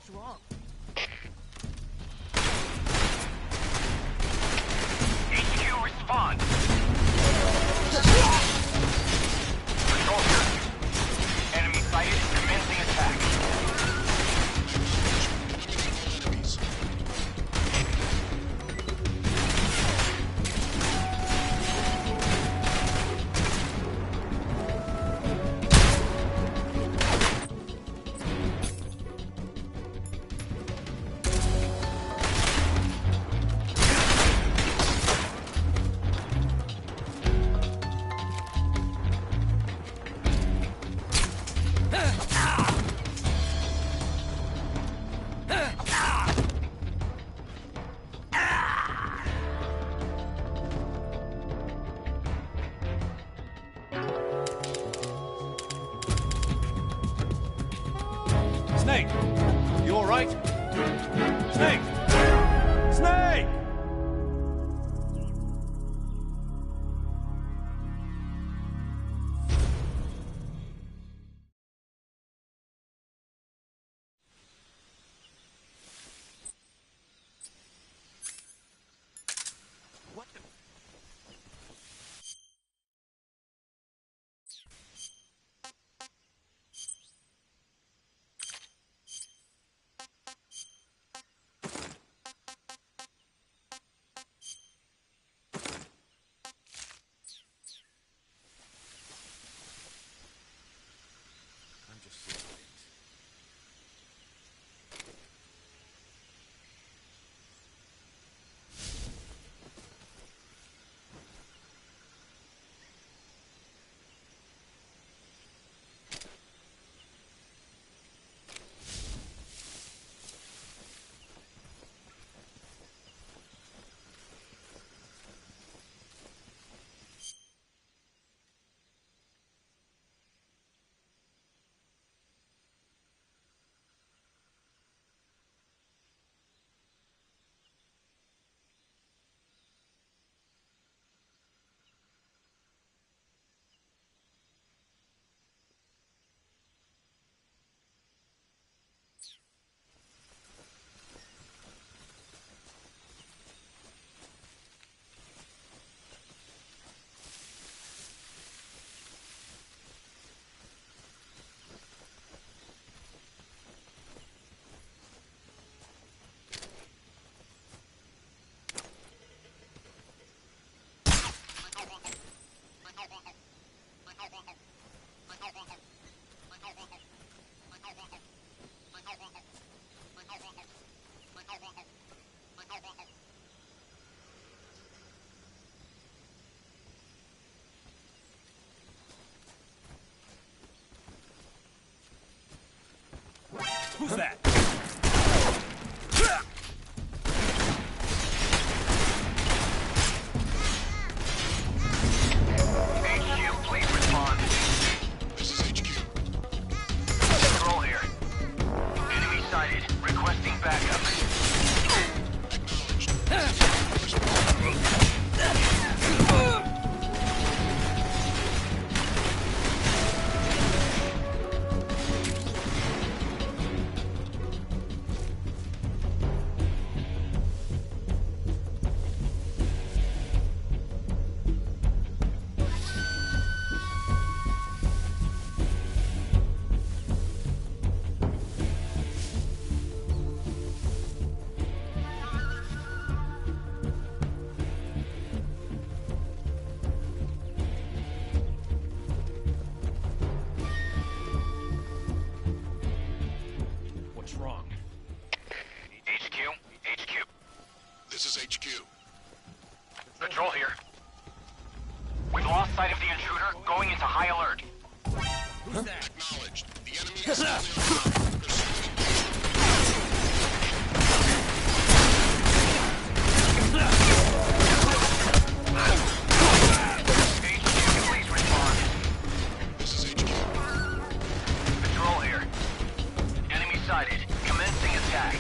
What's wrong? HQ, respond. Control here. Enemy sighted. Commencing attack. Enemies. Snake! You alright? Snake! Snake! What the... I'm just seeing things. Who's that? HQ, please respond. This is HQ. Control here. Enemy sighted. Requesting backup. What's wrong? HQ. This is HQ. Patrol here. We've lost sight of the intruder, going into high alert. Who's that? Acknowledged. The enemy is still nearby. Pursuing. HQ, please respond. This is HQ. Patrol here. Enemy sighted. Commencing attack.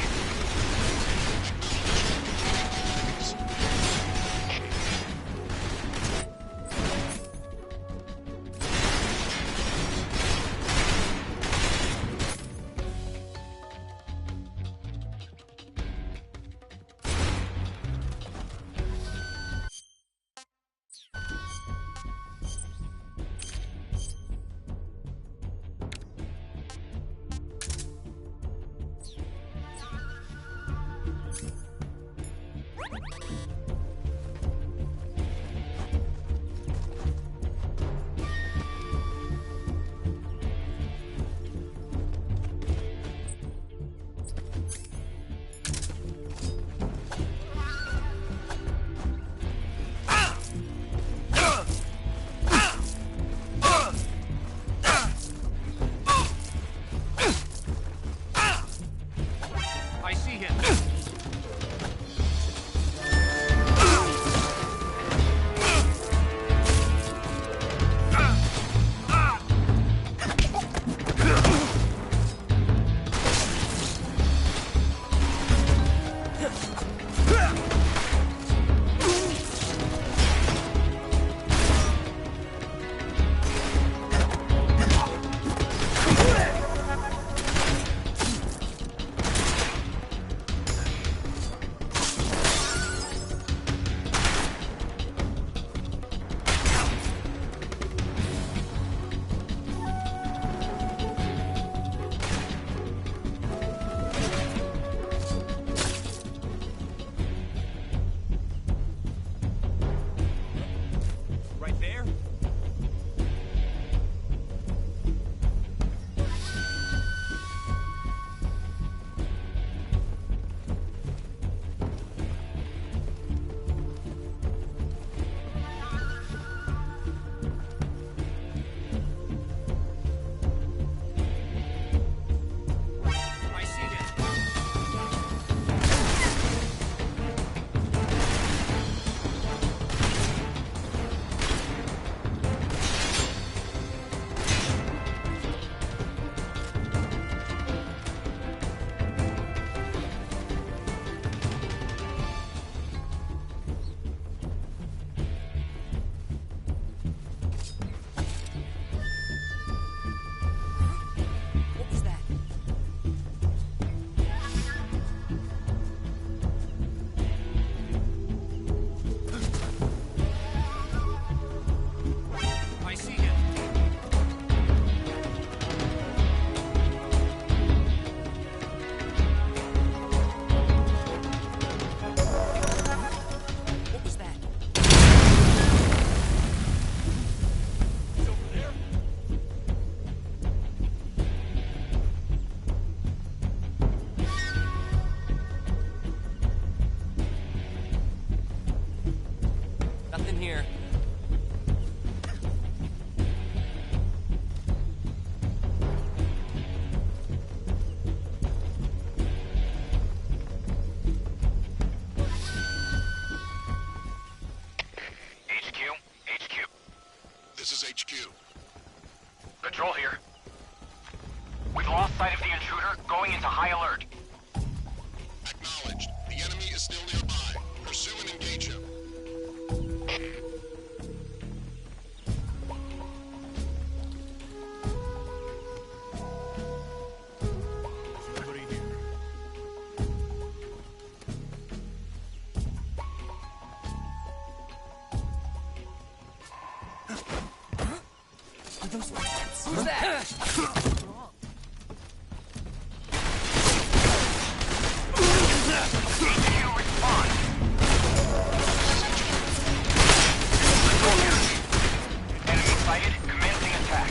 high alert. Acknowledged. The enemy is still nearby. Pursue and engage him. Nobody here. Are those footsteps? Who's that? HQ, respond. Enemy sighted. Commencing attack.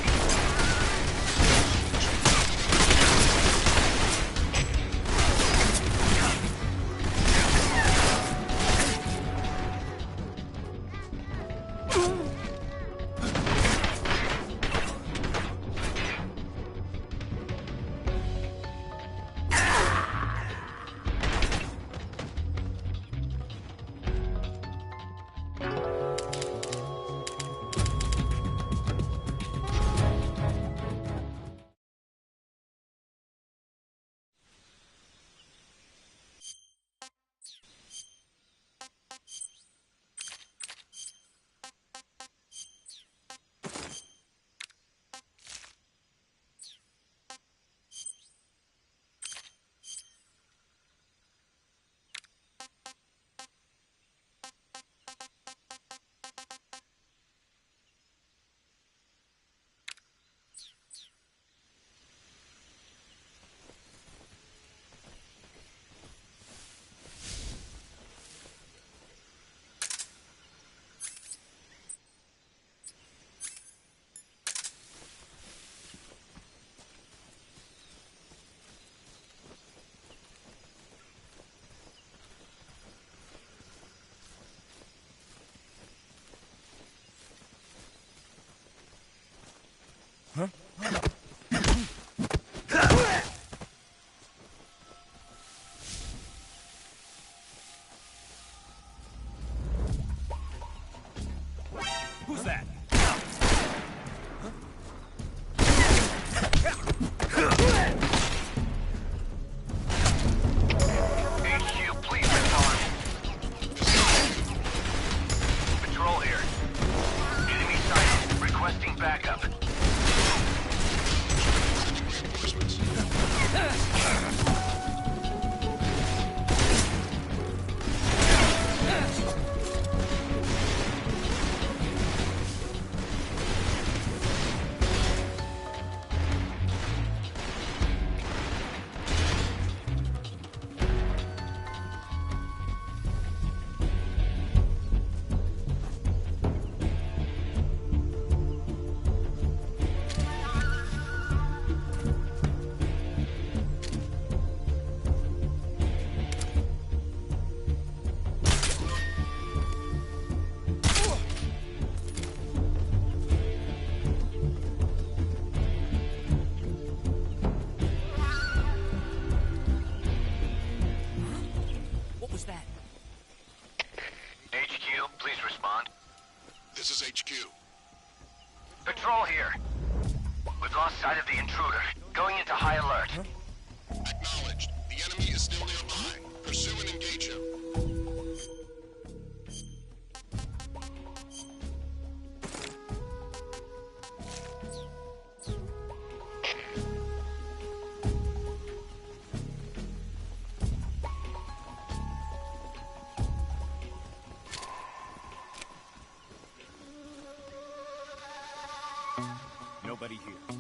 Who's that? HQ, please respond. Patrol here. Enemy sighted. Requesting backup. What was that? HQ, please respond. This is HQ. Patrol here. We've lost sight of the intruder. Going into high alert. Acknowledged. The enemy is still nearby. Pursue and engage him. Nobody here.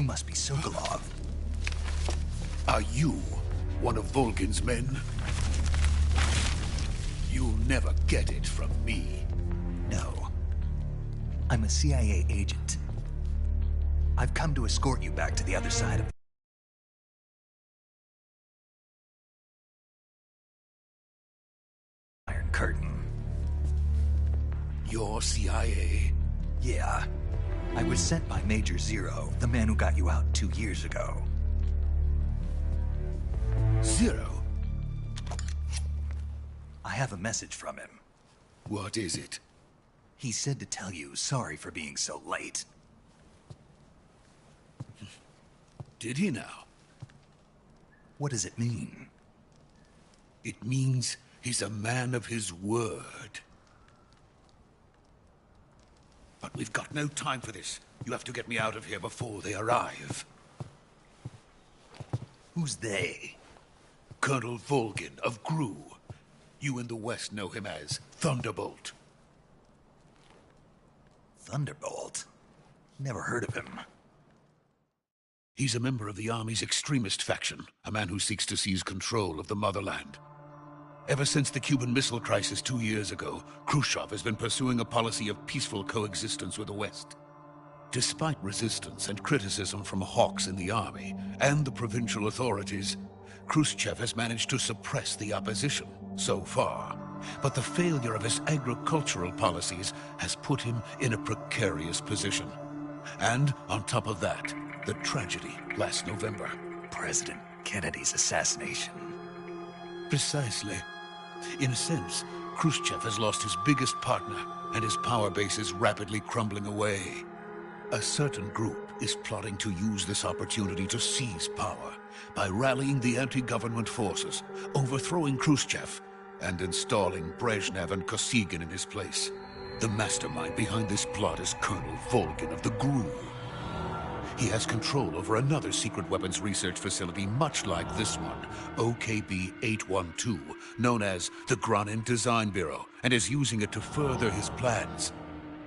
must be Sokolov. Are you one of Volgin's men? You'll never get it from me. No. I'm a CIA agent. I've come to escort you back to the other side of the Iron Curtain. You're CIA? Yeah. I was sent by Major Zero, the man who got you out 2 years ago. Zero? I have a message from him. What is it? He said to tell you sorry for being so late. Did he now? What does it mean? It means he's a man of his word. But we've got no time for this. You have to get me out of here before they arrive. Who's they? Colonel Volgin of GRU. You in the West know him as Thunderbolt. Thunderbolt? Never heard of him. He's a member of the Army's extremist faction, a man who seeks to seize control of the motherland. Ever since the Cuban Missile Crisis 2 years ago, Khrushchev has been pursuing a policy of peaceful coexistence with the West. Despite resistance and criticism from hawks in the army and the provincial authorities, Khrushchev has managed to suppress the opposition so far. But the failure of his agricultural policies has put him in a precarious position. And on top of that, the tragedy last November. President Kennedy's assassination. Precisely. In a sense, Khrushchev has lost his biggest partner, and his power base is rapidly crumbling away. A certain group is plotting to use this opportunity to seize power by rallying the anti-government forces, overthrowing Khrushchev, and installing Brezhnev and Kosygin in his place. The mastermind behind this plot is Colonel Volgin of the GRU. He has control over another secret weapons research facility much like this one, OKB-812, known as the Granin Design Bureau, and is using it to further his plans.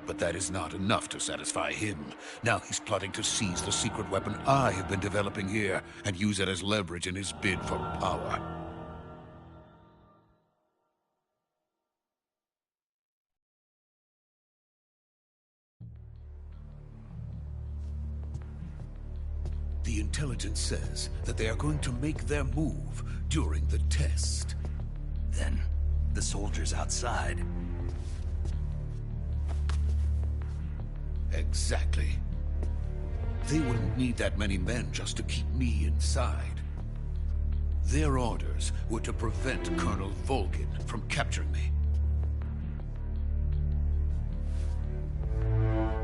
But that is not enough to satisfy him. Now he's plotting to seize the secret weapon I have been developing here and use it as leverage in his bid for power. The intelligence says that they are going to make their move during the test. Then, the soldiers outside. Exactly. They wouldn't need that many men just to keep me inside. Their orders were to prevent Colonel Volgin from capturing me.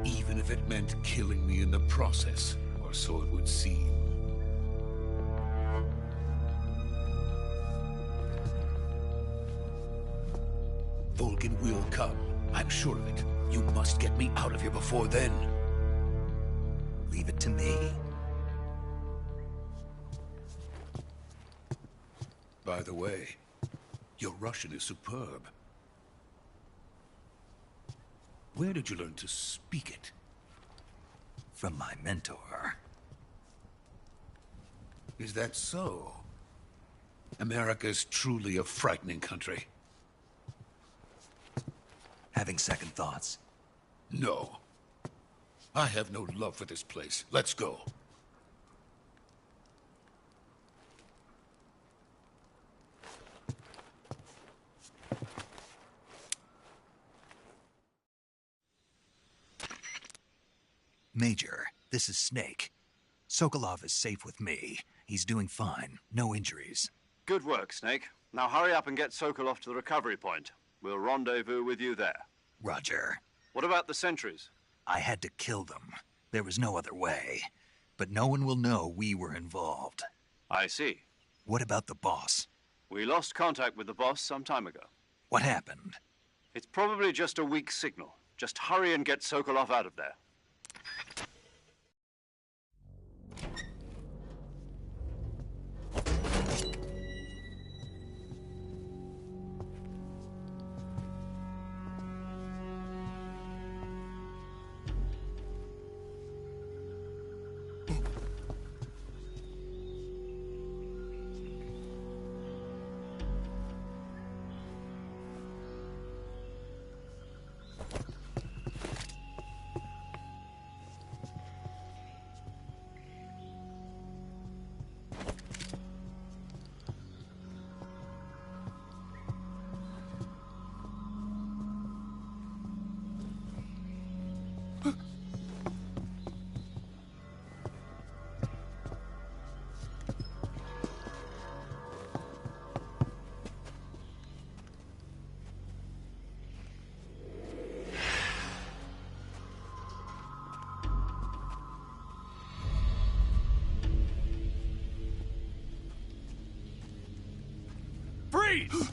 Even if it meant killing me in the process. So it would seem. Volgin will come. I'm sure of it. You must get me out of here before then. Leave it to me. By the way, your Russian is superb. Where did you learn to speak it? From my mentor. Is that so? America's truly a frightening country. Having second thoughts? No. I have no love for this place. Let's go. Major, this is Snake. Sokolov is safe with me. He's doing fine. No injuries. Good work, Snake. Now hurry up and get Sokolov to the recovery point. We'll rendezvous with you there. Roger. What about the sentries? I had to kill them. There was no other way. But no one will know we were involved. I see. What about the boss? We lost contact with the boss some time ago. What happened? It's probably just a weak signal. Just hurry and get Sokolov out of there. Freeze!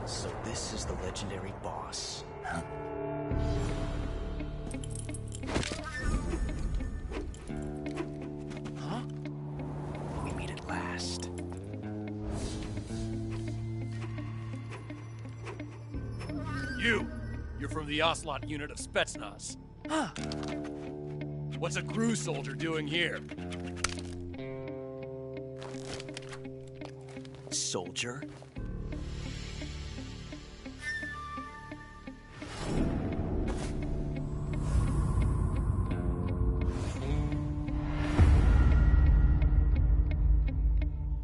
So this is the legendary boss. Huh? Huh? We meet at last. You're from the Ocelot unit of Spetsnaz. Huh. What's a crew soldier doing here? Soldier?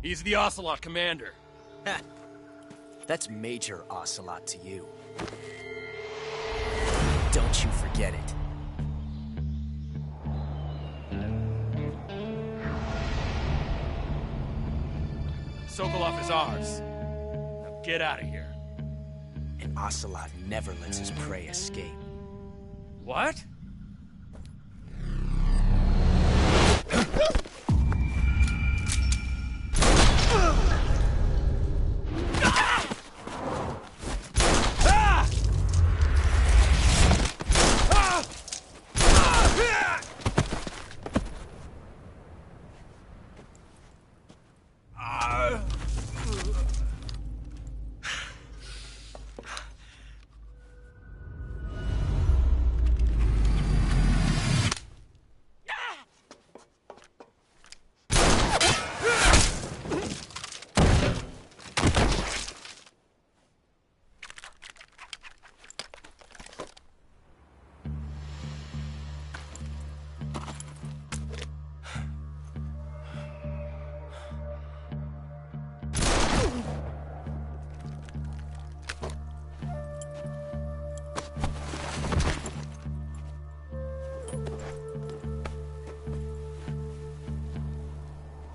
He's the Ocelot commander. Ha! That's Major Ocelot to you. Don't you forget it. Sokolov is ours. Now get out of here. And Ocelot never lets his prey escape. What?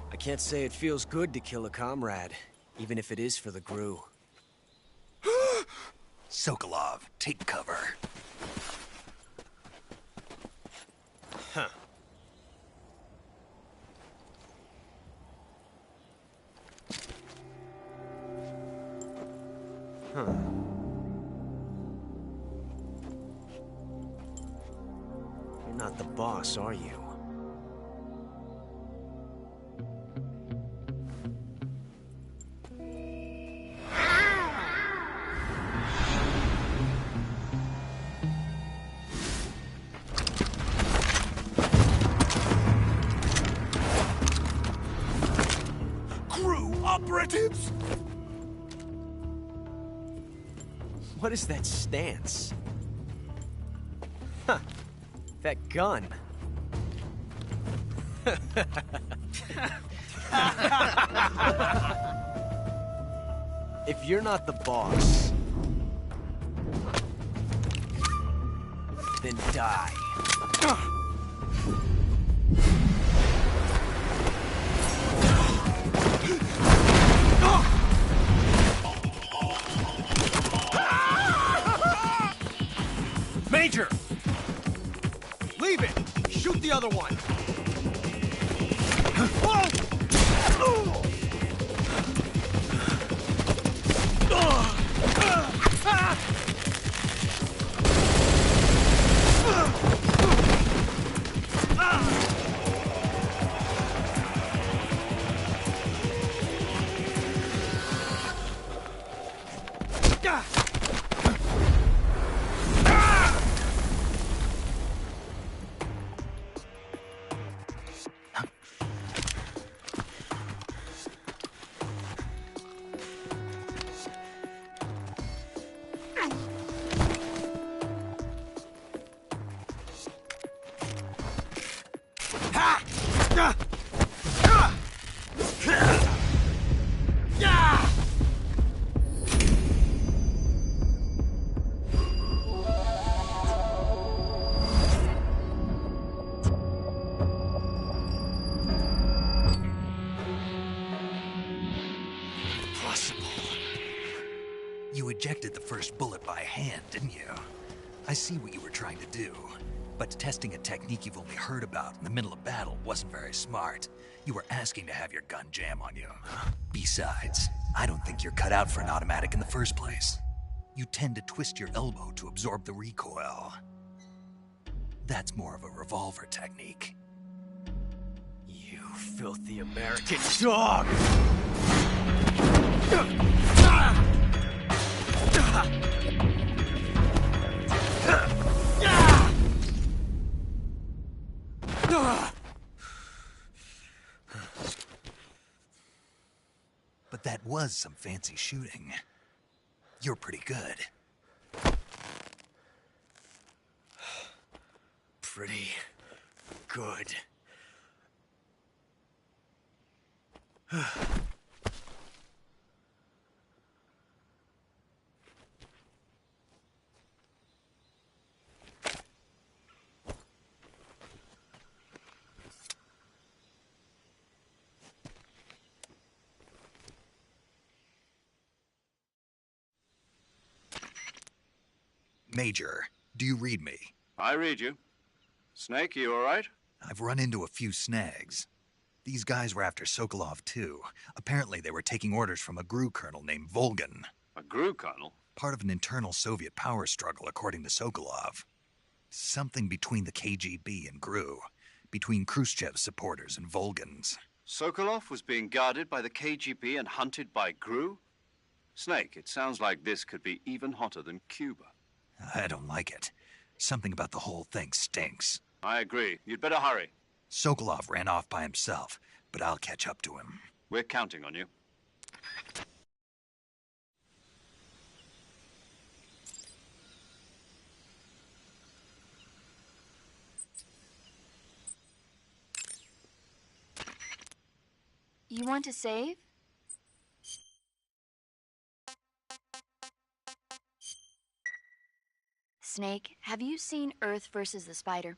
I can't say it feels good to kill a comrade, even if it is for the GRU. Sokolov, take cover. Huh. Huh. You're not the boss, are you? Operatives! What is that stance? Huh. That gun. If you're not the boss, then die. Major! Leave it! Shoot the other one! ejected the first bullet by hand, didn't you? I see what you were trying to do. But testing a technique you've only heard about in the middle of battle wasn't very smart. You were asking to have your gun jam on you. Besides, I don't think you're cut out for an automatic in the first place. You tend to twist your elbow to absorb the recoil. That's more of a revolver technique. You filthy American dog! But that was some fancy shooting. You're pretty good. Pretty good. Major, do you read me? I read you. Snake, you all right? I've run into a few snags. These guys were after Sokolov, too. Apparently they were taking orders from a GRU colonel named Volgan. A GRU colonel? Part of an internal Soviet power struggle, according to Sokolov. Something between the KGB and GRU. Between Khrushchev's supporters and Volgan's. Sokolov was being guarded by the KGB and hunted by GRU? Snake, it sounds like this could be even hotter than Cuba. I don't like it. Something about the whole thing stinks. I agree. You'd better hurry. Sokolov ran off by himself, but I'll catch up to him. We're counting on you. You want to save? Snake, have you seen Earth versus the Spider?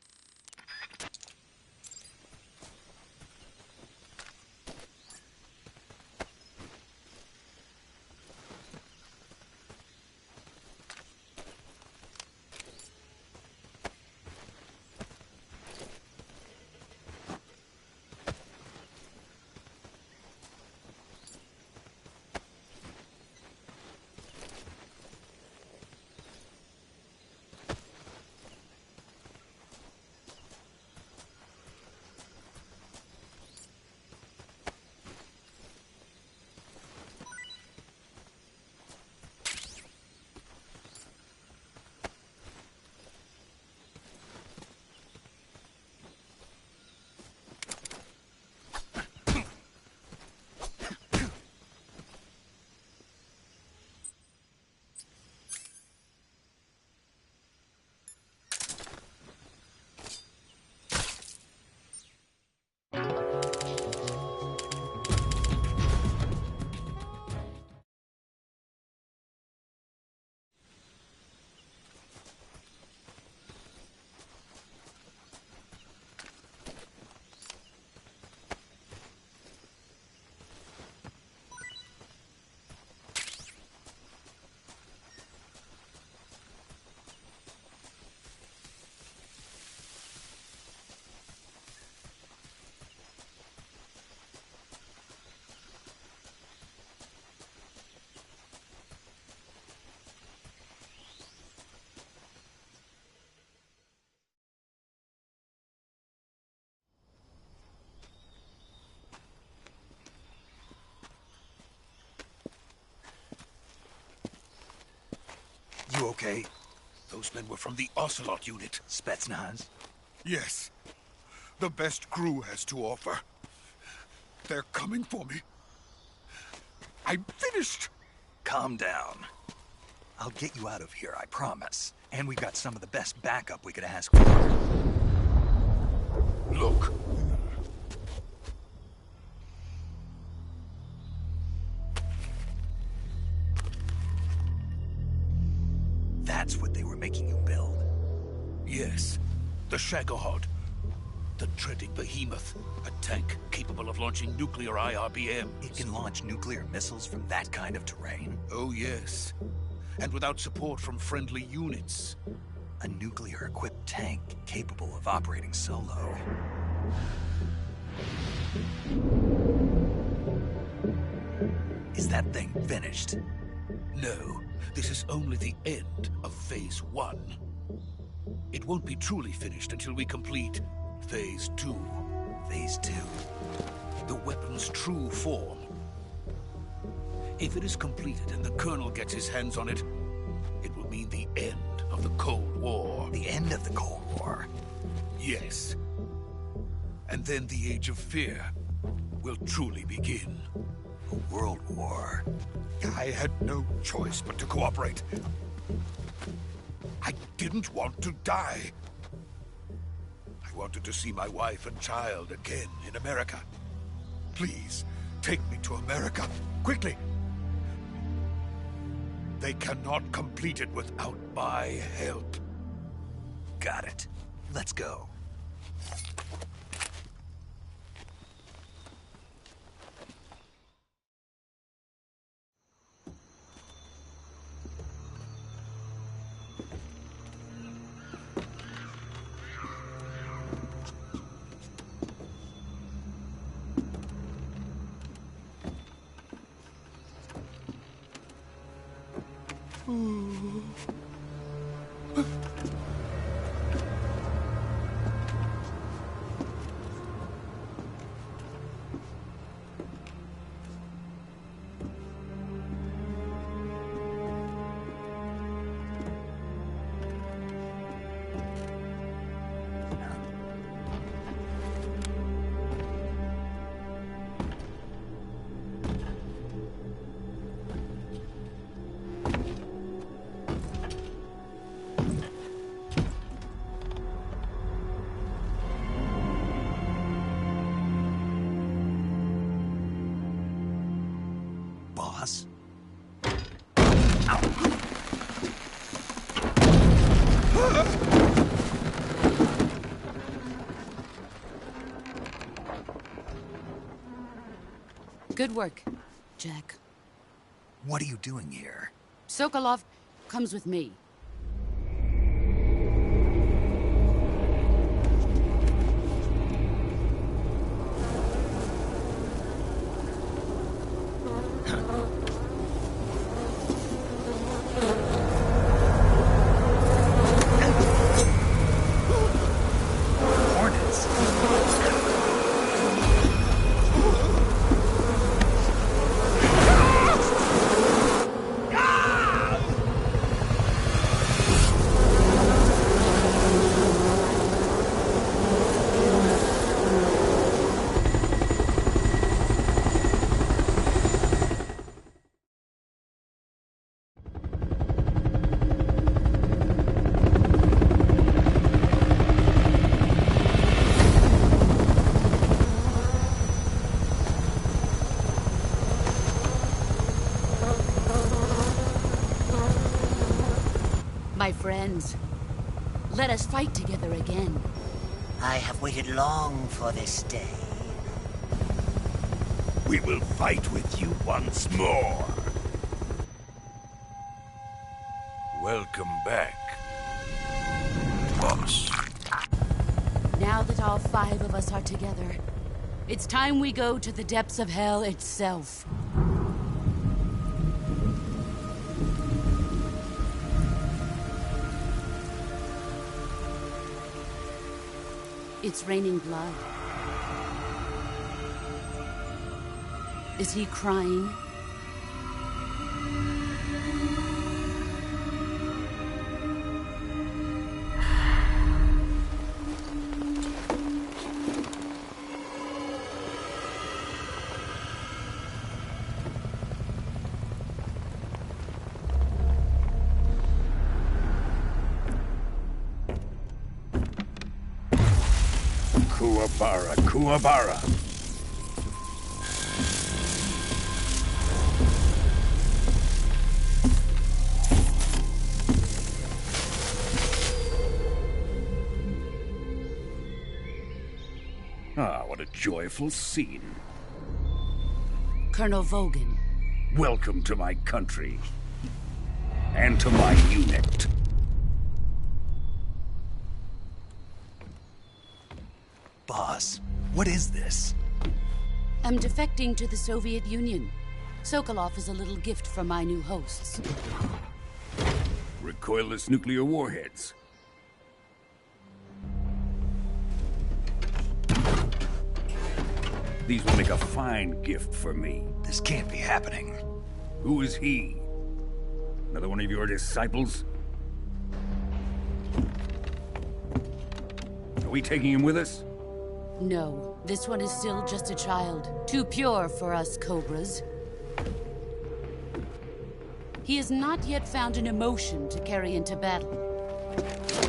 You okay? Those men were from the Ocelot unit. Spetsnaz? Yes. The best GRU has to offer. They're coming for me. I'm finished! Calm down. I'll get you out of here, I promise. And we've got some of the best backup we could ask for. Look. That's what they were making you build? Yes. The Shagohod. The dreaded behemoth. A tank capable of launching nuclear IRBMs. It can launch nuclear missiles from that kind of terrain? Oh, yes. and without support from friendly units. A nuclear-equipped tank capable of operating solo. Is that thing finished? No, this is only the end of Phase 1. It won't be truly finished until we complete Phase 2. Phase 2? The weapon's true form. If it is completed and the Colonel gets his hands on it, it will mean the end of the Cold War. The end of the Cold War? Yes. And then the Age of Fear will truly begin. A world war. I had no choice but to cooperate. I didn't want to die. I wanted to see my wife and child again in America. Please, take me to America, quickly. They cannot complete it without my help. Got it. Let's go. Boss? Good work, Jack. What are you doing here? Sokolov comes with me. My friends, let us fight together again. I have waited long for this day. We will fight with you once more. Welcome back, boss. Now that all 5 of us are together, it's time we go to the depths of hell itself. It's raining blood. Is he crying? Kuwabara, Kuwabara. Ah, what a joyful scene. Colonel Vogan. Welcome to my country. and to my unit. Boss, what is this? I'm defecting to the Soviet Union. Sokolov is a little gift from my new hosts. Recoilless nuclear warheads. These will make a fine gift for me. This can't be happening. Who is he? Another one of your disciples? Are we taking him with us? No, this one is still just a child. Too pure for us Cobras. He has not yet found an emotion to carry into battle.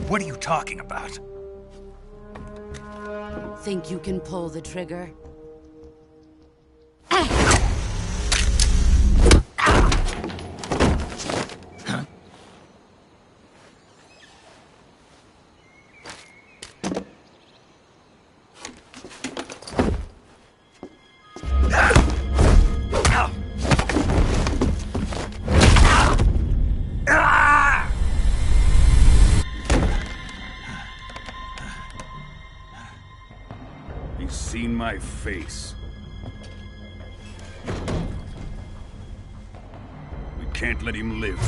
What are you talking about? Think you can pull the trigger? He's seen my face. We can't let him live.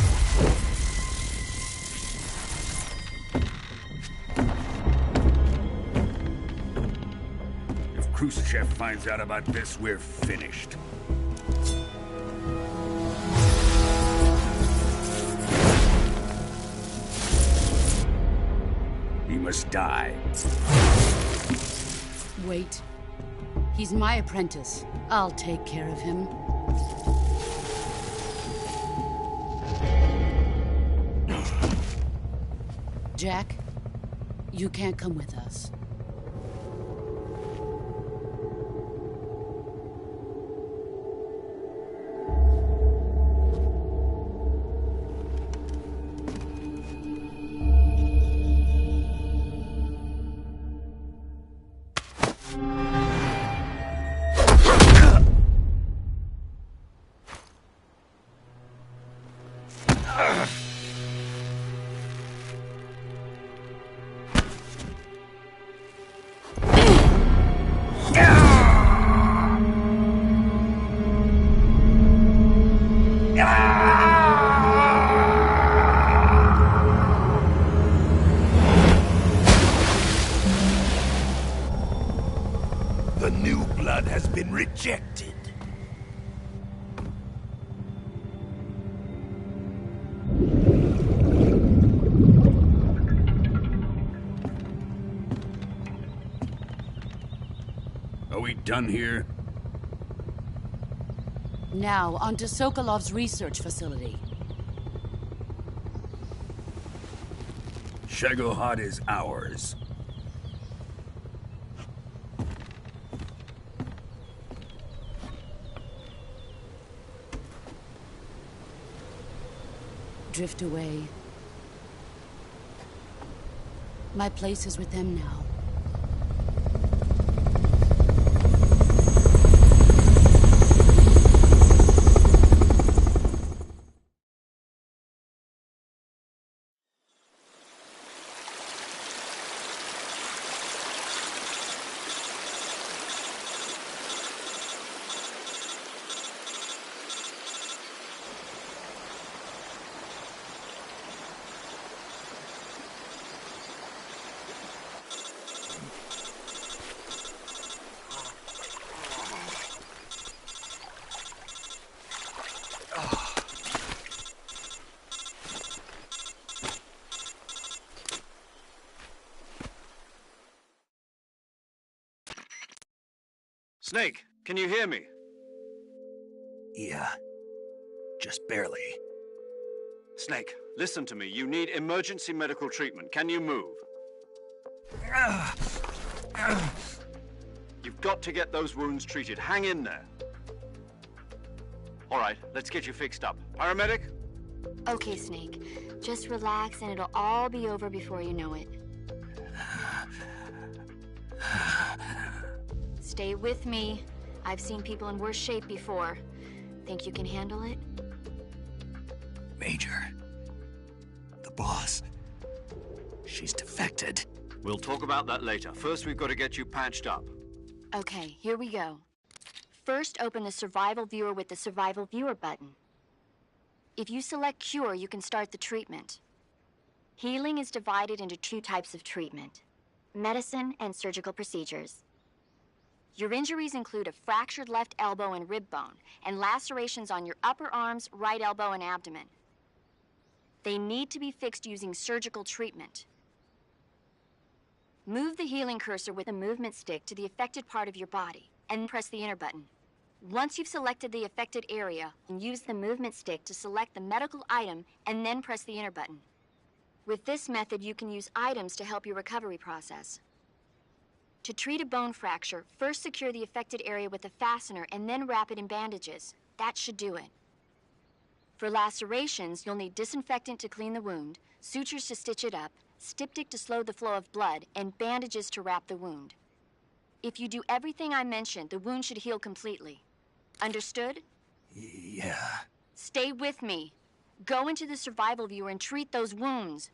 If Khrushchev finds out about this, we're finished. He must die. Wait. He's my apprentice. I'll take care of him. Jack, you can't come with us. The new blood has been rejected. Are we done here? Now, onto Sokolov's research facility. Shagohod is ours. Drift away. My place is with them now. Snake, can you hear me? Yeah, just barely. Snake, listen to me. You need emergency medical treatment. Can you move? You've got to get those wounds treated. Hang in there. All right, let's get you fixed up. Paramedic? Okay, Snake. Just relax and it'll all be over before you know it. Stay with me. I've seen people in worse shape before. Think you can handle it? Major, boss. She's defected. We'll talk about that later. First, we've got to get you patched up. Okay, here we go. First, open the Survival Viewer with the Survival Viewer button. If you select Cure, you can start the treatment. Healing is divided into 2 types of treatment: medicine and surgical procedures. Your injuries include a fractured left elbow and rib bone, and lacerations on your upper arms, right elbow, and abdomen. They need to be fixed using surgical treatment. Move the healing cursor with the movement stick to the affected part of your body, and press the enter button. Once you've selected the affected area, use the movement stick to select the medical item, and then press the enter button. With this method, you can use items to help your recovery process. To treat a bone fracture, first secure the affected area with a fastener and then wrap it in bandages. That should do it. For lacerations, you'll need disinfectant to clean the wound, sutures to stitch it up, styptic to slow the flow of blood, and bandages to wrap the wound. If you do everything I mentioned, the wound should heal completely. Understood? Yeah. Stay with me. Go into the Survival Viewer and treat those wounds.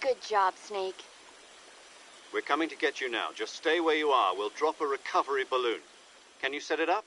Good job, Snake. We're coming to get you now. Just stay where you are. We'll drop a recovery balloon. Can you set it up?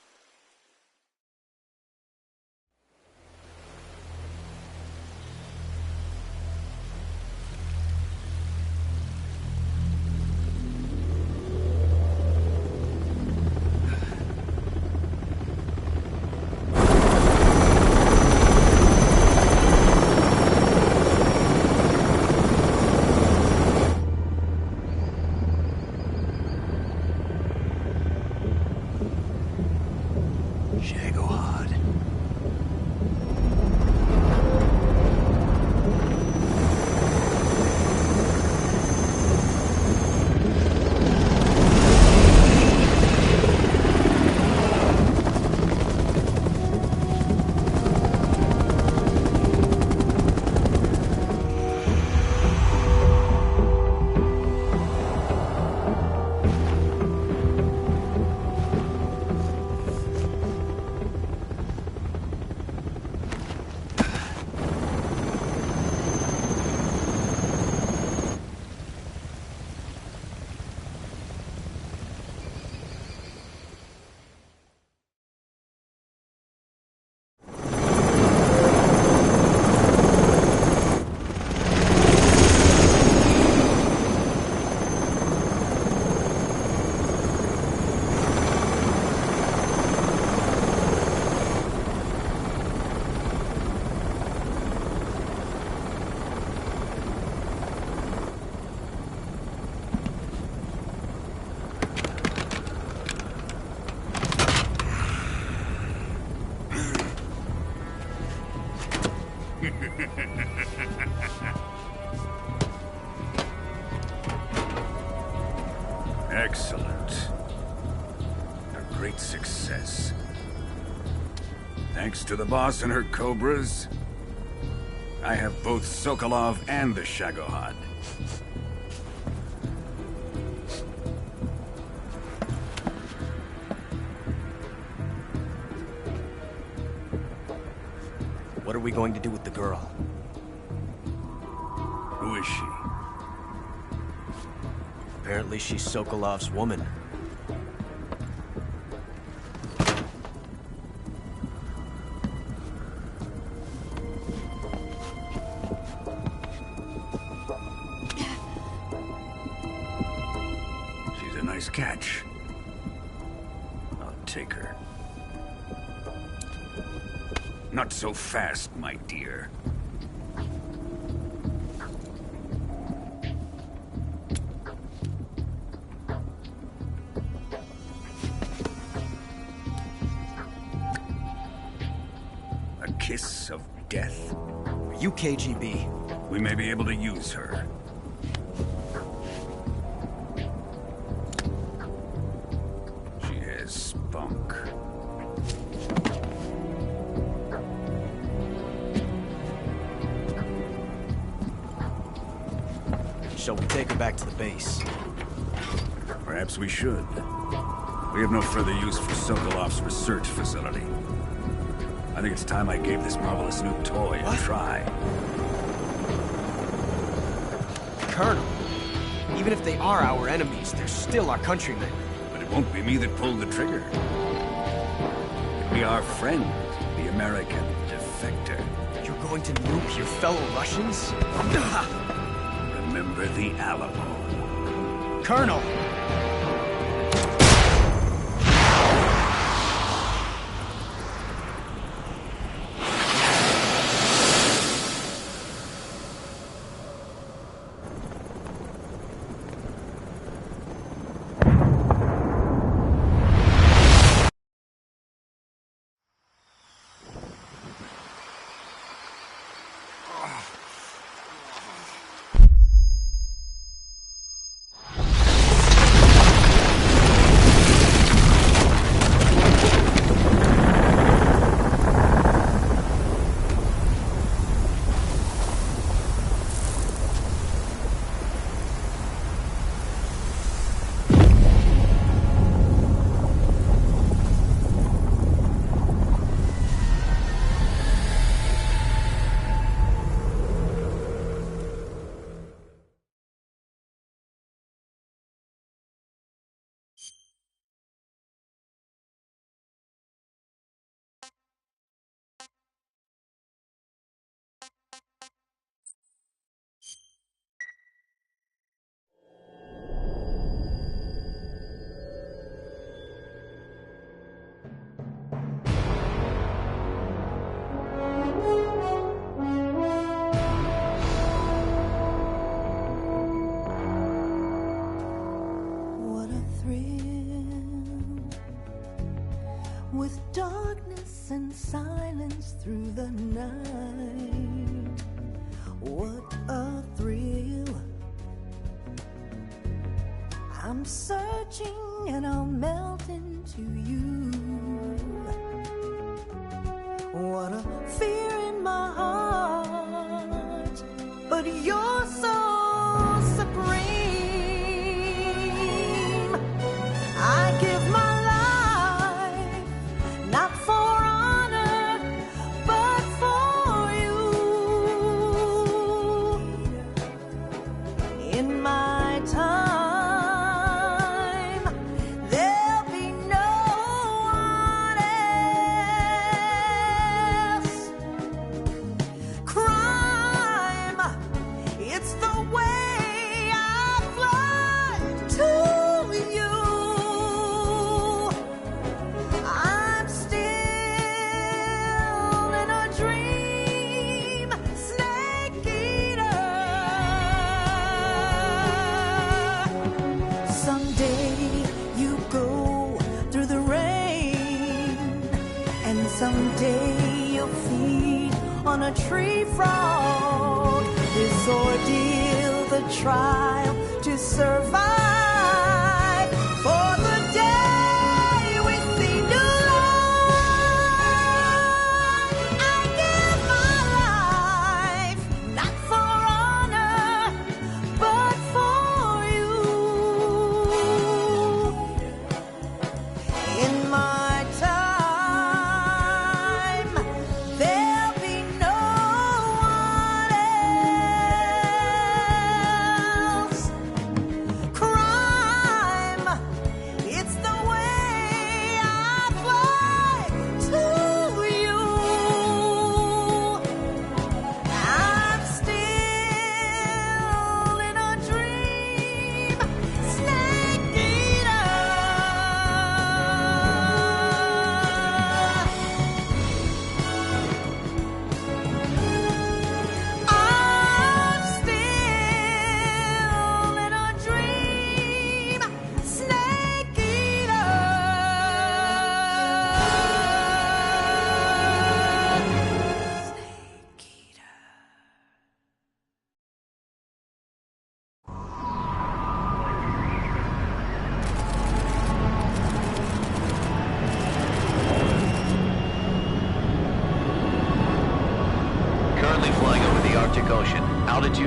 Excellent. A great success. Thanks to the boss and her cobras, I have both Sokolov and the Shagohod. What are we going to do with the girl? Who is she? Apparently she's Sokolov's woman. She's a nice catch. I'll take her. Not so fast, my dear. A kiss of death. Are you KGB? We may be able to use her. She has spunk. Shall we take her back to the base? Perhaps we should. We have no further use for Sokolov's research facility. I think it's time I gave this marvelous new toy a try. Colonel, even if they are our enemies, they're still our countrymen. But it won't be me that pulled the trigger. It'll be our friend, the American defector. You're going to nuke your fellow Russians? Remember the Alamo. Colonel! With darkness and silence through the night, what a thrill. I'm searching and I'll melt into you. What a fear in my heart, but you're so supreme. I give my someday you'll feed on a tree frog. This ordeal, the trial to survive.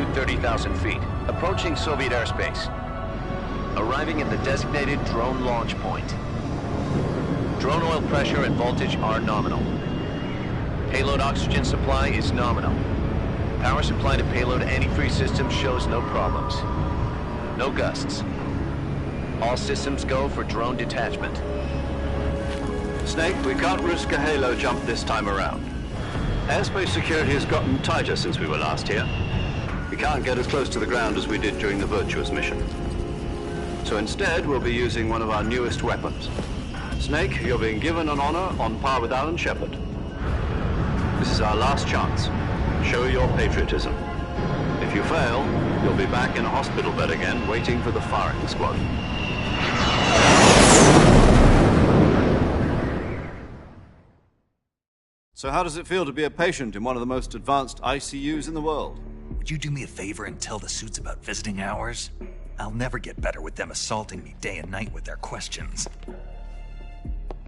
altitude 30,000 feet, approaching Soviet airspace. Arriving at the designated drone launch point. Drone oil pressure and voltage are nominal. Payload oxygen supply is nominal. Power supply to payload antifreeze system shows no problems. No gusts. All systems go for drone detachment. Snake, we can't risk a halo jump this time around. Airspace security has gotten tighter since we were last here. We can't get as close to the ground as we did during the Virtuous mission. So instead, we'll be using one of our newest weapons. Snake, you're being given an honor on par with Alan Shepard. This is our last chance. Show your patriotism. If you fail, you'll be back in a hospital bed again, waiting for the firing squad. So how does it feel to be a patient in one of the most advanced ICUs in the world? Would you do me a favor and tell the suits about visiting hours? I'll never get better with them assaulting me day and night with their questions.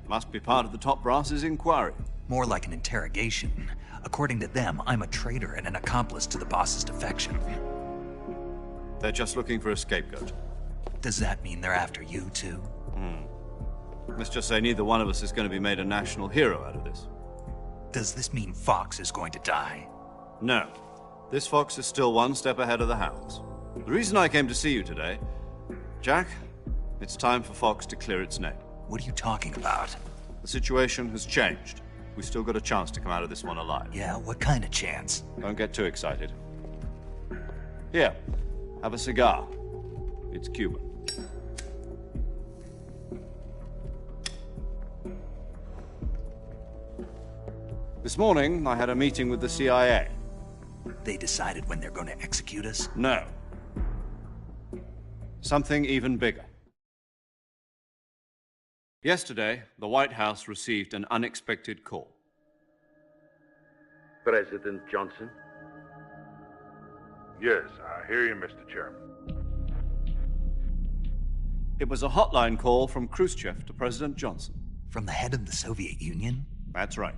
Must be part of the top brass's inquiry. More like an interrogation. According to them, I'm a traitor and an accomplice to the boss's defection. They're just looking for a scapegoat. Does that mean they're after you, too? Let's just say neither one of us is going to be made a national hero out of this. Does this mean Fox is going to die? No. This Fox is still one step ahead of the Hounds. The reason I came to see you today... Jack, it's time for Fox to clear its name. What are you talking about? The situation has changed. We've still got a chance to come out of this one alive. Yeah, what kind of chance? Don't get too excited. Here, have a cigar. It's Cuban. This morning, I had a meeting with the CIA. They decided when they're going to execute us? No. Something even bigger. Yesterday, the White House received an unexpected call. President Johnson? Yes, I hear you, Mr. Chairman. It was a hotline call from Khrushchev to President Johnson. From the head of the Soviet Union? That's right.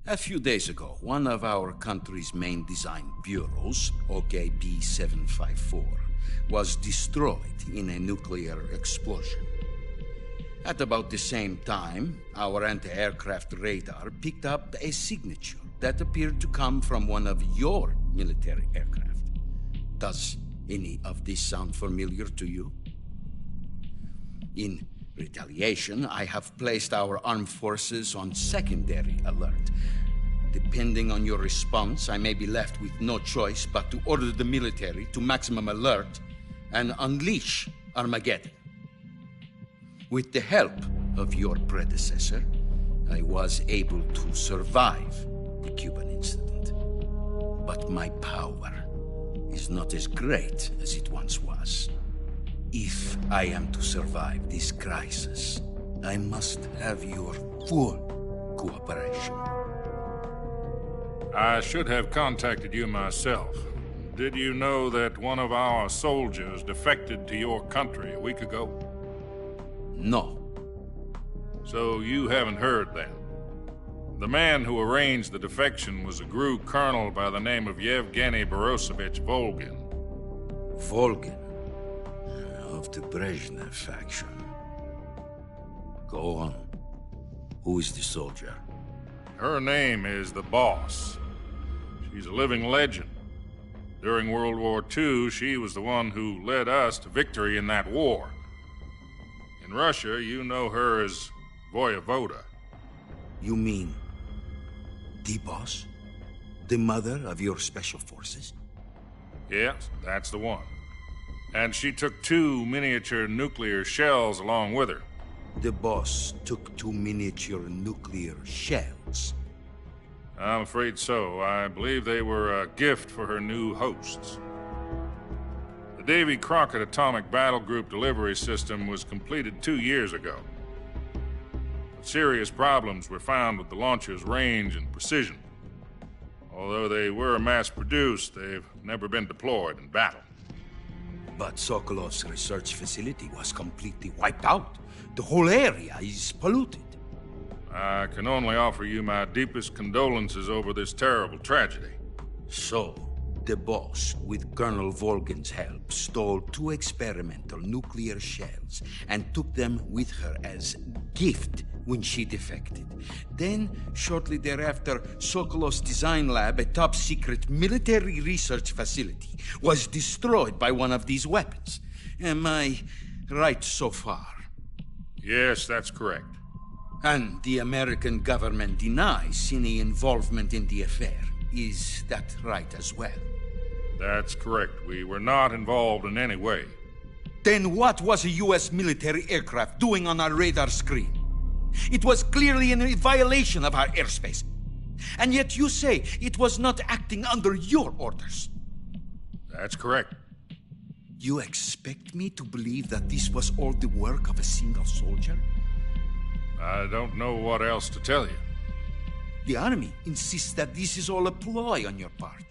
A few days ago, one of our country's main design bureaus, OKB 754, was destroyed in a nuclear explosion. At about the same time, our anti-aircraft radar picked up a signature that appeared to come from one of your military aircraft. Does any of this sound familiar to you? In retaliation, I have placed our armed forces on secondary alert. Depending on your response, I may be left with no choice but to order the military to maximum alert and unleash Armageddon. With the help of your predecessor, I was able to survive the Cuban incident. But my power is not as great as it once was. If I am to survive this crisis, I must have your full cooperation. I should have contacted you myself. Did you know that one of our soldiers defected to your country a week ago? No. So you haven't heard then. The man who arranged the defection was a GRU colonel by the name of Yevgeny Borosovich Volgin. Volgin? Of the Brezhnev faction. Go on. Who is the soldier? Her name is the Boss. She's a living legend. During World War II, she was the one who led us to victory in that war. In Russia, you know her as Voyevoda. You mean the Boss? The mother of your special forces? Yes, that's the one. And she took 2 miniature nuclear shells along with her. The Boss took 2 miniature nuclear shells? I'm afraid so. I believe they were a gift for her new hosts. The Davy Crockett Atomic Battle Group delivery system was completed 2 years ago. But serious problems were found with the launcher's range and precision. Although they were mass-produced, they've never been deployed in battle. But Sokolov's research facility was completely wiped out. The whole area is polluted. I can only offer you my deepest condolences over this terrible tragedy. So, The boss, with Colonel Volgin's help, stole 2 experimental nuclear shells and took them with her as gift when she defected. Then, shortly thereafter, Sokolov's design lab, a top-secret military research facility, was destroyed by one of these weapons. Am I right so far? Yes, that's correct. And the American government denies any involvement in the affair. Is that right as well? That's correct. We were not involved in any way. Then what was a U.S. military aircraft doing on our radar screen? It was clearly in violation of our airspace. And yet you say it was not acting under your orders. That's correct. You expect me to believe that this was all the work of a single soldier? I don't know what else to tell you. The Army insists that this is all a ploy on your part.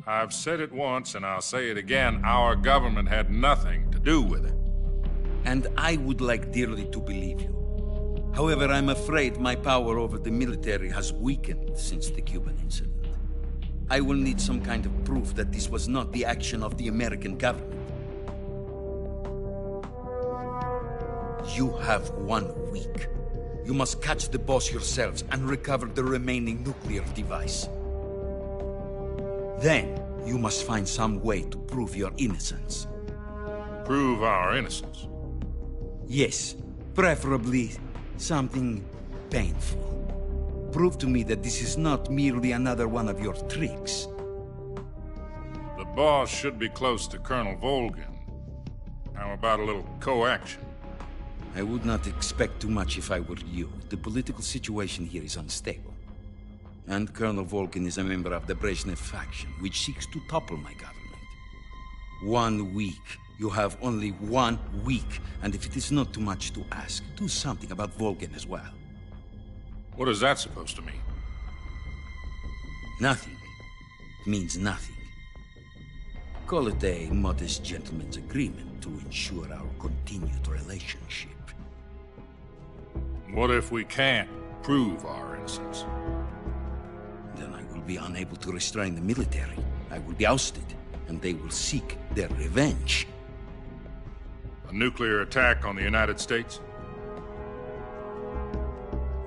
I've said it once, and I'll say it again. Our government had nothing to do with it. And I would like dearly to believe you. However, I'm afraid my power over the military has weakened since the Cuban incident. I will need some kind of proof that this was not the action of the American government. You have 1 week. You must catch the boss yourselves and recover the remaining nuclear device. Then, you must find some way to prove your innocence. Prove our innocence? Yes, preferably something painful. Prove to me that this is not merely another one of your tricks. The boss should be close to Colonel Volgin. How about a little co-action? I would not expect too much if I were you. The political situation here is unstable. And Colonel Volgin is a member of the Brezhnev faction, which seeks to topple my government. 1 week. You have only 1 week, and if it is not too much to ask, do something about Volgin as well. What is that supposed to mean? Nothing. It means nothing. Call it a modest gentleman's agreement to ensure our continued relationship. What if we can't prove our innocence? Then I will be unable to restrain the military. I will be ousted, and they will seek their revenge. A nuclear attack on the United States?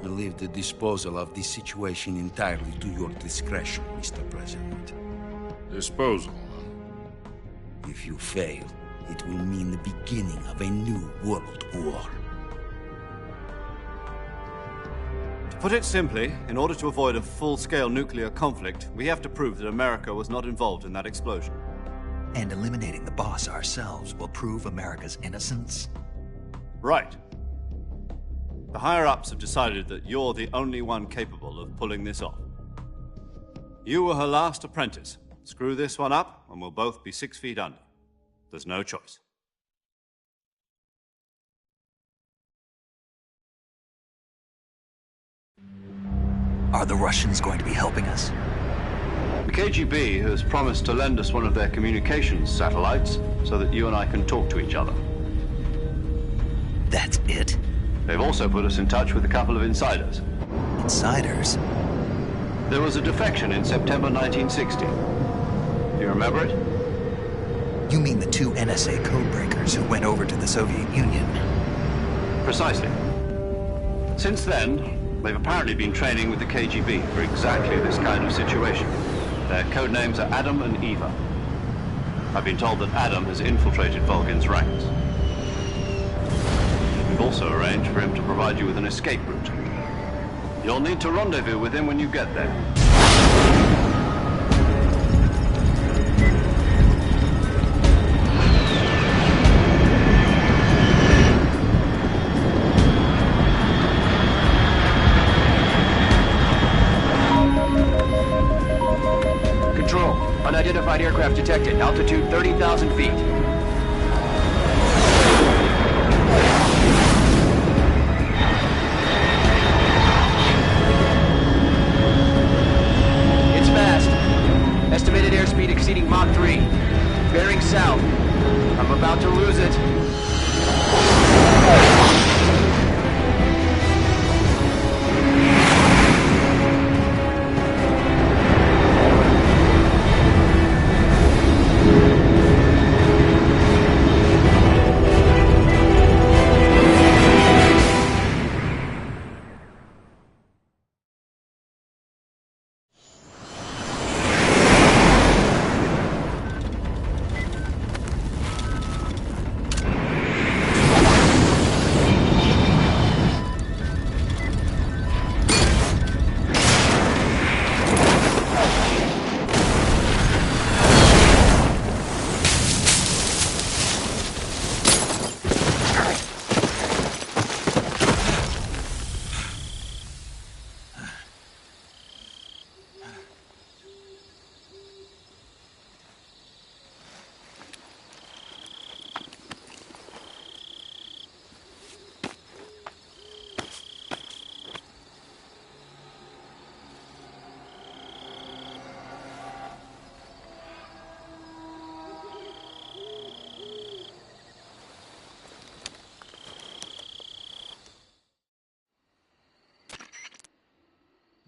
I leave the disposal of this situation entirely to your discretion, Mr. President. Disposal? If you fail, it will mean the beginning of a new world war. To put it simply, in order to avoid a full-scale nuclear conflict, we have to prove that America was not involved in that explosion. And eliminating the boss ourselves will prove America's innocence? Right. The higher-ups have decided that you're the only one capable of pulling this off. You were her last apprentice. Screw this one up, and we'll both be 6 feet under. There's no choice. Are the Russians going to be helping us? The KGB has promised to lend us one of their communications satellites so that you and I can talk to each other. That's it? They've also put us in touch with a couple of insiders. Insiders? There was a defection in September 1960. Do you remember it? You mean the 2 NSA codebreakers who went over to the Soviet Union? Precisely. Since then, they've apparently been training with the KGB for exactly this kind of situation. Their code names are Adam and Eva. I've been told that Adam has infiltrated Volgin's ranks. We've also arranged for him to provide you with an escape route. You'll need to rendezvous with him when you get there. Unidentified aircraft detected. Altitude 30,000 feet. It's fast. Estimated airspeed exceeding Mach 3. Bearing south. I'm about to lose it.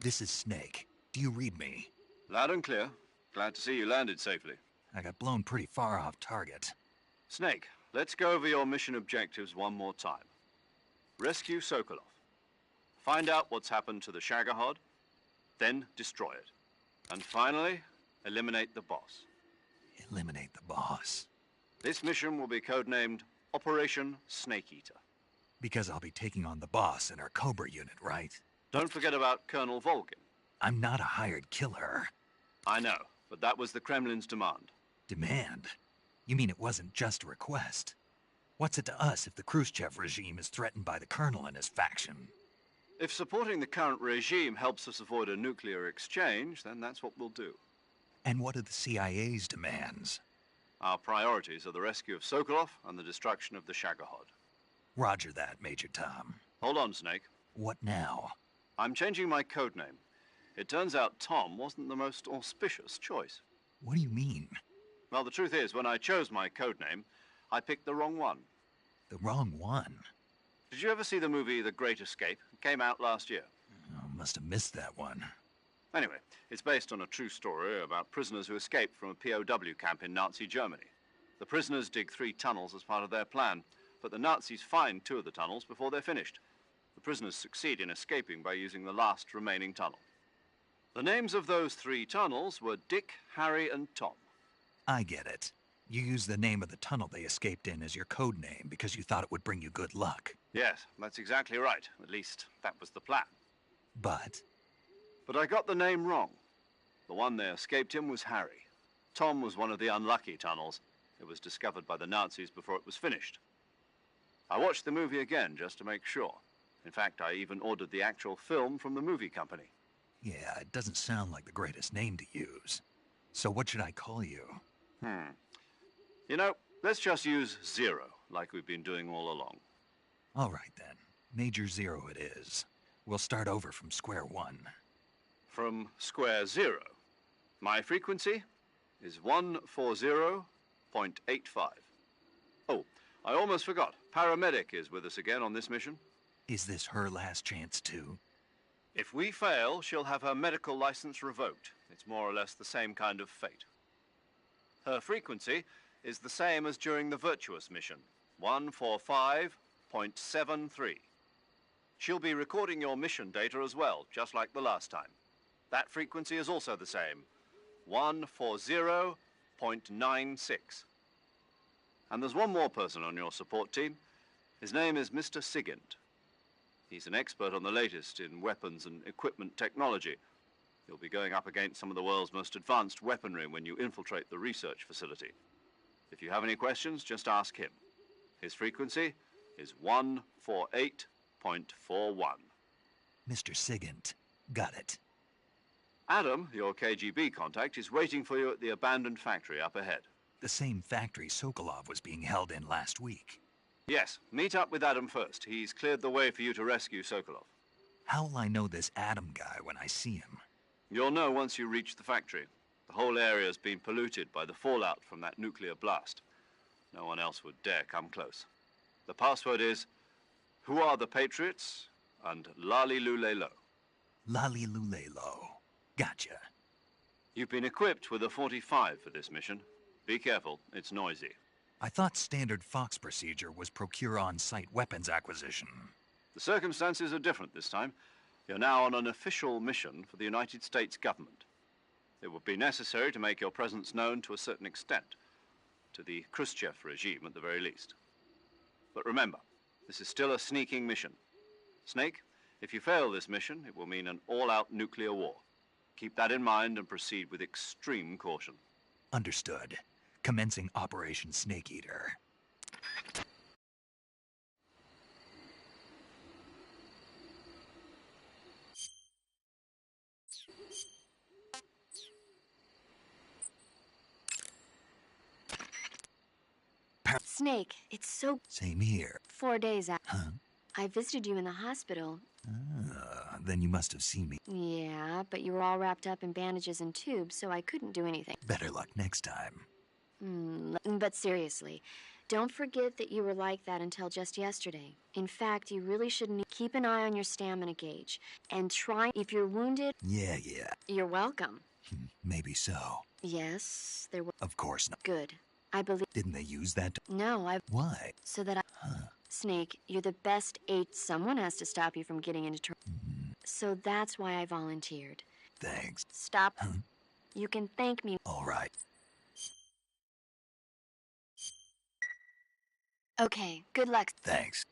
This is Snake. Do you read me? Loud and clear. Glad to see you landed safely. I got blown pretty far off target. Snake, let's go over your mission objectives one more time. Rescue Sokolov. Find out what's happened to the Shagohod, then destroy it. And finally, eliminate the boss. Eliminate the boss. This mission will be codenamed Operation Snake Eater. Because I'll be taking on the boss in our Cobra unit, right? Don't forget about Colonel Volgin. I'm not a hired killer. I know, but that was the Kremlin's demand. Demand? You mean it wasn't just a request? What's it to us if the Khrushchev regime is threatened by the Colonel and his faction? If supporting the current regime helps us avoid a nuclear exchange, then that's what we'll do. And what are the CIA's demands? Our priorities are the rescue of Sokolov and the destruction of the Shagohod. Roger that, Major Tom. Hold on, Snake. What now? I'm changing my codename. It turns out Tom wasn't the most auspicious choice. What do you mean? Well, the truth is, when I chose my codename, I picked the wrong one. The wrong one? Did you ever see the movie The Great Escape? It came out last year. Oh, must have missed that one. Anyway, it's based on a true story about prisoners who escaped from a POW camp in Nazi Germany. The prisoners dig 3 tunnels as part of their plan, but the Nazis find 2 of the tunnels before they're finished. The prisoners succeed in escaping by using the last remaining tunnel. The names of those 3 tunnels were Dick, Harry, and Tom. I get it. You used the name of the tunnel they escaped in as your code name because you thought it would bring you good luck. Yes, that's exactly right. At least, that was the plan. But I got the name wrong. The one they escaped in was Harry. Tom was one of the unlucky tunnels. It was discovered by the Nazis before it was finished. I watched the movie again just to make sure. In fact, I even ordered the actual film from the movie company. yeah, it doesn't sound like the greatest name to use. So what should I call you? You know, let's just use Zero, like we've been doing all along. All right, then. Major Zero it is. We'll start over from square one. From square 0. My frequency is 140.85. Oh, I almost forgot. Paramedic is with us again on this mission. Is this her last chance, too? If we fail, she'll have her medical license revoked. It's more or less the same kind of fate. Her frequency is the same as during the Virtuous mission, 145.73. She'll be recording your mission data as well, just like the last time. That frequency is also the same, 140.96. And there's one more person on your support team. His name is Mr. Sigint. He's an expert on the latest in weapons and equipment technology. You'll be going up against some of the world's most advanced weaponry when you infiltrate the research facility. If you have any questions, just ask him. His frequency is 148.41. Mr. Sigint. Got it. Adam, your KGB contact, is waiting for you at the abandoned factory up ahead. The same factory Sokolov was being held in last week. Yes, meet up with Adam first. He's cleared the way for you to rescue Sokolov. How will I know this Adam guy when I see him? You'll know once you reach the factory. The whole area's been polluted by the fallout from that nuclear blast. No one else would dare come close. The password is, "Who are the Patriots?" and Lali Lule Lo. Lali Lule Lo. Gotcha. You've been equipped with a 45 for this mission. Be careful, it's noisy. I thought standard Fox procedure was procure on-site weapons acquisition. The circumstances are different this time. You're now on an official mission for the United States government. It would be necessary to make your presence known to a certain extent, to the Khrushchev regime at the very least. But remember, this is still a sneaking mission. Snake, if you fail this mission, it will mean an all-out nuclear war. Keep that in mind and proceed with extreme caution. Understood. Commencing Operation Snake Eater. Snake, it's so... Same here. 4 days out. Huh? I visited you in the hospital. Then you must have seen me. Yeah, but you were all wrapped up in bandages and tubes, so I couldn't do anything. Better luck next time. But seriously, Don't forget that you were like that until just yesterday. In fact, you really shouldn't. Keep an eye on your stamina gauge. And try, if you're wounded... Yeah. You're welcome. Maybe so. Yes, there was... Of course not. Good. I believe... Didn't they use that to... No, Why? So that I... Snake, you're the best eight. Someone has to stop you from getting into trouble. So that's why I volunteered. Thanks. Stop. You can thank me. All right. Okay, good luck. Thanks.